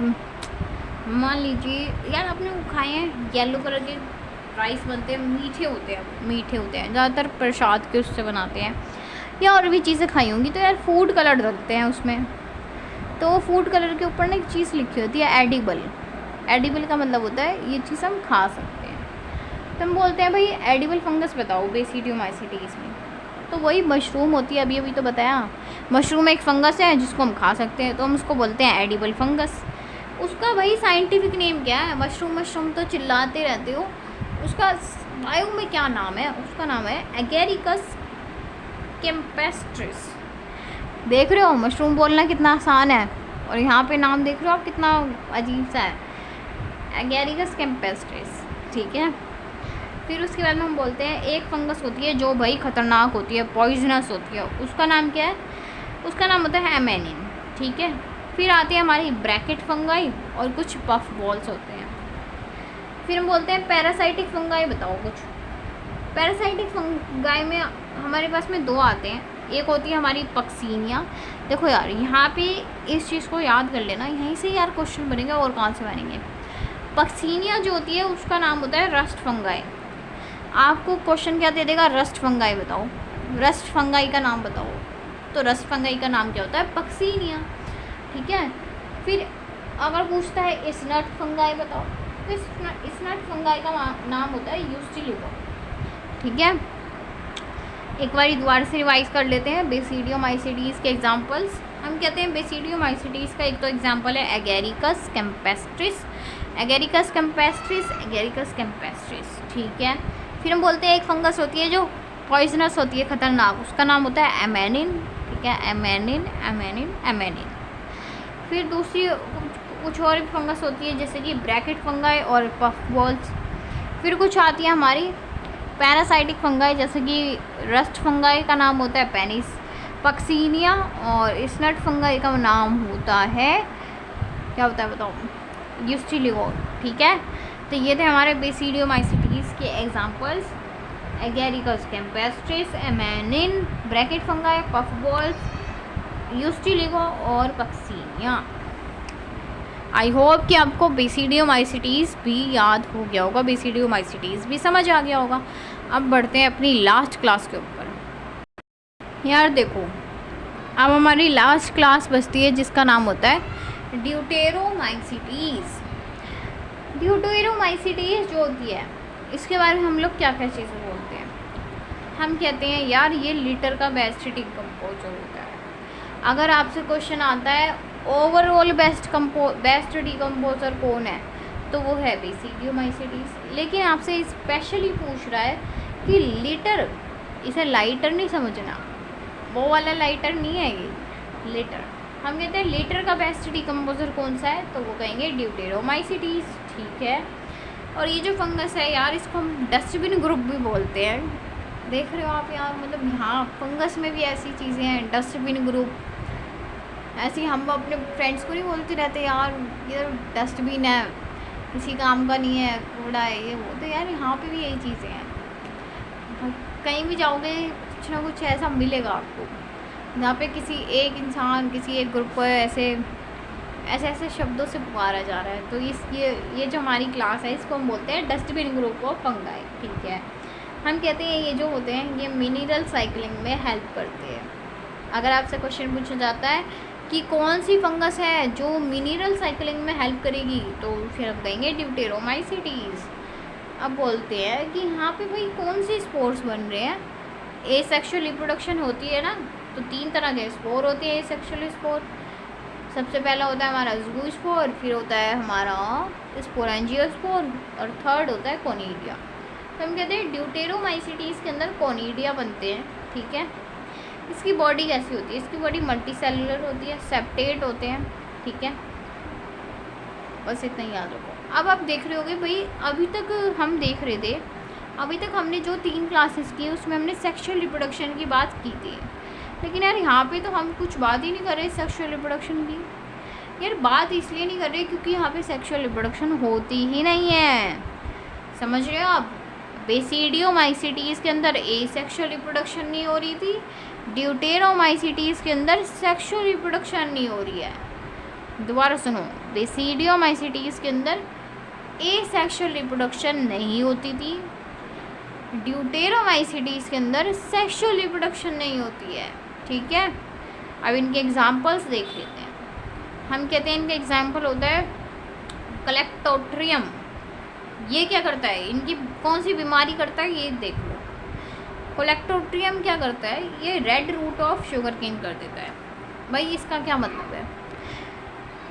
मान लीजिए यार आपने वो खाए हैं येलो कलर के राइस बनते हैं, मीठे होते हैं ज़्यादातर प्रसाद के उससे बनाते हैं, या और भी चीज़ें खाई होंगी। तो यार फूड कलर डालते हैं उसमें, तो फूड कलर के ऊपर ना एक चीज़ लिखी होती है एडिबल। एडिबल का मतलब होता है ये चीज़ हम खा सकते हैं। तो हम बोलते हैं भाई एडिबल फंगस बताओ बेसिडियोमाइसीटीज़ में, तो वही मशरूम होती है। अभी तो बताया मशरूम एक फंगस है जिसको हम खा सकते हैं, तो हम उसको बोलते हैं एडिबल फंगस। उसका भाई साइंटिफिक नेम क्या है? मशरूम तो चिल्लाते रहते हो, उसका बायो में क्या नाम है, उसका नाम है एगेरिकस कैम्पेस्ट्रिस। देख रहे हो मशरूम बोलना कितना आसान है, और यहाँ पे नाम देख रहे हो आप कितना अजीब सा है, एगेरिकस कैम्पेस्ट्रिस। ठीक है, फिर उसके बाद में हम बोलते हैं एक फंगस होती है जो भाई ख़तरनाक होती है, पॉइजनस होती है, उसका नाम क्या है, उसका नाम होता है एमेनिन। ठीक है, फिर आती है हमारी ब्रैकेट फंगाई और कुछ पफ बॉल्स होते हैं। फिर हम बोलते हैं पैरासाइटिक फंगाई, बताओ कुछ। पैरासाइटिक फंगाई में हमारे पास में दो आते हैं, एक होती है हमारी पक्सीनिया। देखो यार यहाँ पे इस चीज़ को याद कर लेना, यहीं से यार क्वेश्चन बनेंगे और कहाँ से बनेंगे। पक्सीनिया जो होती है उसका नाम होता है रस्ट फंगाई। आपको क्वेश्चन क्या दे देगा, रस्ट फंगाई बताओ, रस्ट फंगाई का नाम बताओ, तो रस्ट फंगाई का नाम क्या होता है, पक्सीनिया। ठीक है, फिर अगर पूछता है स्नट फंगाई बताओ, तो स्नट फंगाई का नाम होता है यूस्टिलिगो। ठीक है, एक बार दोबारा से रिवाइज कर लेते हैं बेसिडियोमाइसीडीज़ के एग्जांपल्स। हम कहते हैं बेसिडियोमाइसीडीज़ का एक तो एग्जांपल है agaricus campestris, agaricus campestris, agaricus campestris. ठीक है, फिर हम बोलते हैं एक फंगस होती है जो पॉइजनस होती है, ख़तरनाक, उसका नाम होता है एमेनिन। ठीक है, एमेनिन, एमेनिन, एमेनिन। फिर दूसरी कुछ और भी फंगस होती है जैसे कि ब्रैकेट फंगाई और पफ बॉल्स। फिर कुछ आती है हमारी पैरासाइटिक फंगाई जैसे कि रस्ट फंगाई का नाम होता है पेनिस पक्सीनिया, और स्नट फंगाई का नाम होता है, क्या होता है बताओ, यूस्टिलिगो। ठीक है, तो ये थे हमारे बेसिडियोमाइसीडीज़ के examples, Agaricus campestris, Amanita, bracket fungi, puff balls, Ustilago और पक्सीनिया। आई होप कि आपको बेसिडियोमाइसीडीज़ भी याद हो गया होगा, बेसिडियोमाइसीडीज़ भी समझ आ गया होगा। अब बढ़ते हैं अपनी लास्ट क्लास के ऊपर। यार देखो, अब हमारी लास्ट क्लास बचती है जिसका नाम होता है ड्यूटेरोमाइसीडीज़। ड्यूटेरोमाइसीडीज़ जो होती है इसके बारे में हम लोग क्या क्या चीज़ें बोलते हैं, हम कहते हैं यार ये लीटर का बेस्ट डिकम्पोजर होता है। अगर आपसे क्वेश्चन आता है ओवरऑल बेस्ट डिकम्पोजर कौन है, तो वो है बेसिडियोमाइसीडीज़। लेकिन आपसे स्पेशली पूछ रहा है कि लीटर, इसे लाइटर नहीं समझना, वो वाला लाइटर नहीं है ये, लीटर। हम कहते हैं लीटर का बेस्ट डिकम्पोजर कौन सा है, तो वो कहेंगे ड्यूटेरोमाइसीडीज़। ठीक है, और ये जो फंगस है यार इसको हम डस्टबिन ग्रुप भी बोलते हैं। देख रहे हो आप यार, मतलब यहाँ फंगस में भी ऐसी चीज़ें हैं, डस्टबिन ग्रुप। ऐसे ही हम अपने फ्रेंड्स को नहीं बोलते रहते यार ये डस्टबिन है, किसी काम का नहीं है, कूड़ा है, ये वो। तो यार यहाँ पे भी यही चीज़ें हैं, कहीं भी जाओगे कुछ ना कुछ ऐसा मिलेगा आपको जहाँ पे किसी एक इंसान, किसी एक ग्रुप को ऐसे शब्दों से पुकारा जा रहा है। तो ये जो हमारी क्लास है इसको हम बोलते हैं डस्टबिन ग्रुप ऑफ फंगाई। ठीक है, हम कहते हैं ये जो होते हैं ये मिनरल साइकिलिंग में हेल्प करते हैं। अगर आपसे क्वेश्चन पूछा जाता है कि कौन सी फंगस है जो मिनरल साइकिलिंग में हेल्प करेगी, तो फिर हम कहेंगे ड्यूटेरोमाइसीडीज़। अब बोलते हैं कि यहाँ पे भाई कौन सी स्पोर्स बन रहे हैं, एसेक्सुअल रिप्रोडक्शन होती है ना, तो 3 तरह के स्पोर होते हैं एसेक्सुअल स्पोर। सबसे पहला होता है हमारा ज़ूस्पोर, फिर होता है हमारा स्पोरेंजियोस्पोर, और थर्ड होता है कोनिडिया। तो हम कहते हैं ड्यूटेरोमाइसीडीज़ के अंदर कोनिडिया बनते हैं। ठीक है, इसकी बॉडी कैसी होती है, इसकी बॉडी मल्टी सेलुलर होती है, सेप्टेट होते हैं। ठीक है, बस इतना ही याद रखो। अब आप देख रहे होगे भाई, अभी तक हम देख रहे थे, अभी तक हमने जो 3 क्लासेस की उसमें हमने सेक्सुअल रिप्रोडक्शन की बात की थी, लेकिन यार यहाँ पे तो हम कुछ बात ही नहीं कर रहे सेक्सुअल रिप्रोडक्शन की। यार बात इसलिए नहीं कर रहे क्योंकि यहाँ पे सेक्सुअल रिप्रोडक्शन होती ही नहीं है, समझ रहे हो आप। बेसिडियोमाइसीडीज़ के अंदर एसेक्सुअल रिप्रोडक्शन नहीं हो रही थी, ड्यूटेरोमाइसीडीज़ के अंदर सेक्सुअल रिप्रोडक्शन नहीं हो रही है। दोबारा सुनो, बेसिडियोमाइसीडीज़ के अंदर एसेक्सुअल रिप्रोडक्शन नहीं होती थी, ड्यूटेरोमाइसीडीज़ के अंदर सेक्सुअल रिप्रोडक्शन नहीं होती है। ठीक है, अब इनके एग्जांपल्स देख लेते हैं। हम कहते हैं इनका एग्जांपल होता है कलेक्टोट्रियम। ये क्या करता है, इनकी कौन सी बीमारी करता है ये देख लो। कलेक्टोट्रियम क्या करता है, ये red rot of sugarcane कर देता है। भाई इसका क्या मतलब है,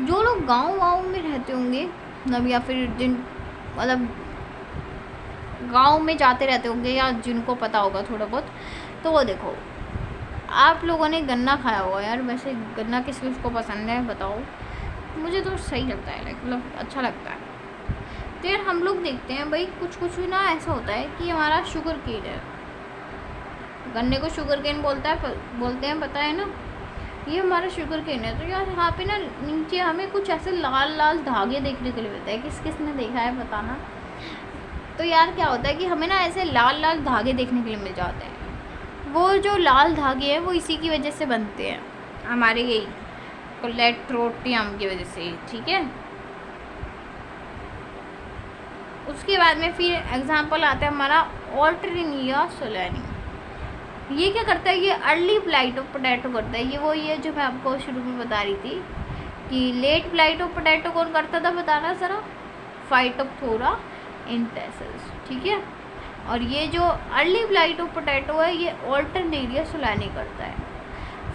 जो लोग गाँव में रहते होंगे मतलब, या फिर जिन मतलब गांव में जाते रहते होंगे या जिनको पता होगा थोड़ा बहुत, तो वो देखो, आप लोगों ने गन्ना खाया होगा यार। वैसे गन्ना किस किस को पसंद है बताओ? मुझे तो सही लगता है, लाइक मतलब अच्छा लगता है। तो यार हम लोग देखते हैं भाई, कुछ कुछ ना ऐसा होता है कि हमारा शुगर केन है, गन्ने को शुगर केन बोलते हैं, पता है ना? ये हमारा शुगर केन है। तो यार यहाँ पे ना नीचे हमें कुछ ऐसे लाल लाल धागे देखने को मिलते हैं। किस किस ने देखा है बताना। तो यार क्या होता है कि हमें ना ऐसे लाल लाल धागे देखने के लिए मिल जाते हैं। वो जो लाल धागे हैं वो इसी की वजह से बनते हैं, हमारे यही कोलेट्रोटियम की वजह से, ठीक है। उसके बाद में फिर एग्जाम्पल आता है हमारा ऑल्टरनेरिया सोलानी। ये क्या करता है? ये अर्ली फ्लाइट ऑफ पोटैटो करता है। ये वो ये जो मैं आपको शुरू में बता रही थी कि लेट फ्लाइट ऑफ पोटैटो कौन करता था, बताना ज़रा? फाइटोप्थोरा इंटेंसिस, ठीक है। और ये जो अर्ली फ्लाइट ऑफ पोटैटो है ये ऑल्टरनेरिया सोलानी करता है।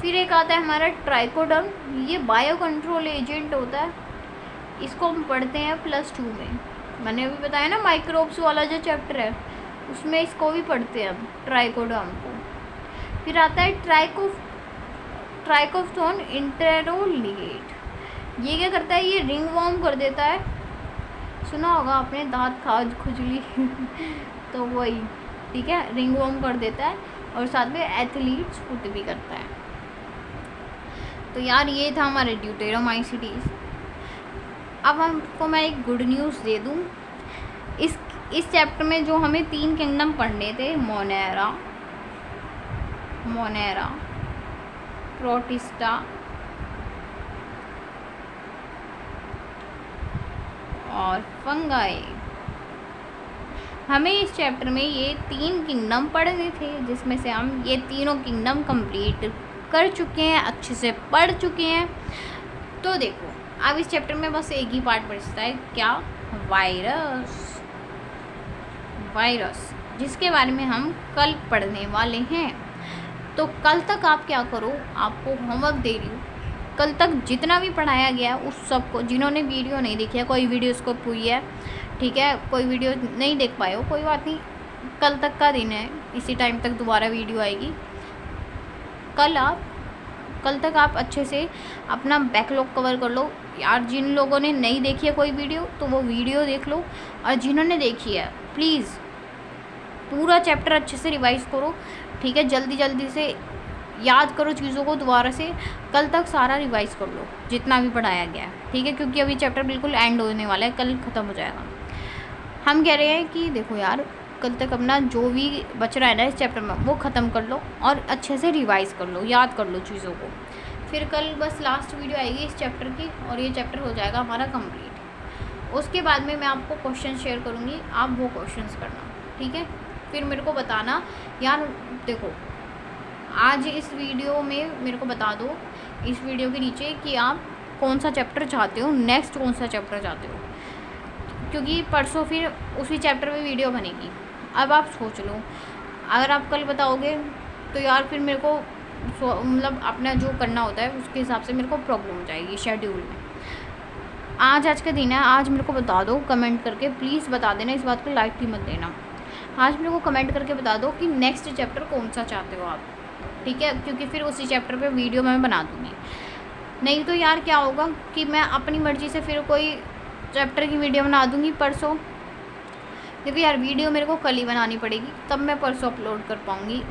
फिर एक आता है हमारा ट्राइकोडर्म। ये बायो कंट्रोल एजेंट होता है। इसको हम पढ़ते हैं +2 में। मैंने अभी बताया ना माइक्रोब्स वाला जो चैप्टर है उसमें इसको भी पढ़ते हैं हम, ट्राइकोडर्म को। फिर आता है ट्राइकोफ्थोन इंटेरोलिगेट। ये क्या करता है? ये रिंग वॉर्म कर देता है। सुना होगा आपने, दांत खाज खुजली तो वही, ठीक है, रिंग वॉर्म कर देता है। और साथ में एथलीट्स फुट भी करता है। तो यार ये था हमारे ड्यूटेरोमाइसीटीज। अब हमको मैं एक गुड न्यूज़ दे दूँ। इस चैप्टर में जो हमें 3 किंगडम पढ़ने थे, मोनेरा, प्रोटिस्टा और फंगाई, हमें इस चैप्टर में ये 3 किंगडम पढ़ने थे, जिसमें से हम ये तीनों किंगडम कंप्लीट कर चुके हैं, अच्छे से पढ़ चुके हैं। तो देखो अब इस चैप्टर में बस एक ही पार्ट बचता है, क्या? वायरस, जिसके बारे में हम कल पढ़ने वाले हैं। तो कल तक आप क्या करो, आपको होमवर्क दे रही हूँ, कल तक जितना भी पढ़ाया गया है उस सब को, जिन्होंने वीडियो नहीं देखी है, कोई वीडियो स्किप हुई है, ठीक है, कोई वीडियो नहीं देख पाए हो, कोई बात नहीं, कल तक का दिन है, इसी टाइम तक दोबारा वीडियो आएगी। कल तक आप अच्छे से अपना बैकलॉग कवर कर लो यार। जिन लोगों ने नहीं देखी है कोई वीडियो तो वो वीडियो देख लो, और जिन्होंने देखी है प्लीज़ पूरा चैप्टर अच्छे से रिवाइज़ करो, ठीक है। जल्दी से याद करो चीज़ों को दोबारा से, कल तक सारा रिवाइज़ कर लो जितना भी पढ़ाया गया है, ठीक है, क्योंकि अभी चैप्टर बिल्कुल एंड होने वाला है, कल ख़त्म हो जाएगा। हम कह रहे हैं कि देखो यार, कल तक अपना जो भी बच रहा है ना इस चैप्टर में वो ख़त्म कर लो और अच्छे से रिवाइज़ कर लो, याद कर लो चीज़ों को। फिर कल बस लास्ट वीडियो आएगी इस चैप्टर की और ये चैप्टर हो जाएगा हमारा कंप्लीट। उसके बाद में मैं आपको क्वेश्चन शेयर करूँगी, आप वो क्वेश्चंस करना, ठीक है। फिर मेरे को बताना यार, देखो आज इस वीडियो में मेरे को बता दो इस वीडियो के नीचे कि आप कौन सा चैप्टर चाहते हो, नेक्स्ट कौन सा चैप्टर चाहते हो, क्योंकि परसों फिर उसी चैप्टर में वीडियो बनेगी। अब आप सोच लो, अगर आप कल बताओगे तो यार फिर मेरे को मतलब अपना जो करना होता है उसके हिसाब से मेरे को प्रॉब्लम हो जाएगी शेड्यूल में। आज का दिन है, आज मेरे को बता दो कमेंट करके, प्लीज़ बता देना, इस बात को लाइटली मत देना। आज मेरे को कमेंट करके बता दो कि नेक्स्ट चैप्टर कौन सा चाहते हो आप, ठीक है, क्योंकि फिर उसी चैप्टर पे वीडियो मैं बना दूँगी। नहीं तो यार क्या होगा कि मैं अपनी मर्ज़ी से फिर कोई चैप्टर की वीडियो बना दूँगी परसों, क्योंकि यार वीडियो मेरे को कल ही बनानी पड़ेगी, तब मैं परसों अपलोड कर पाऊँगी।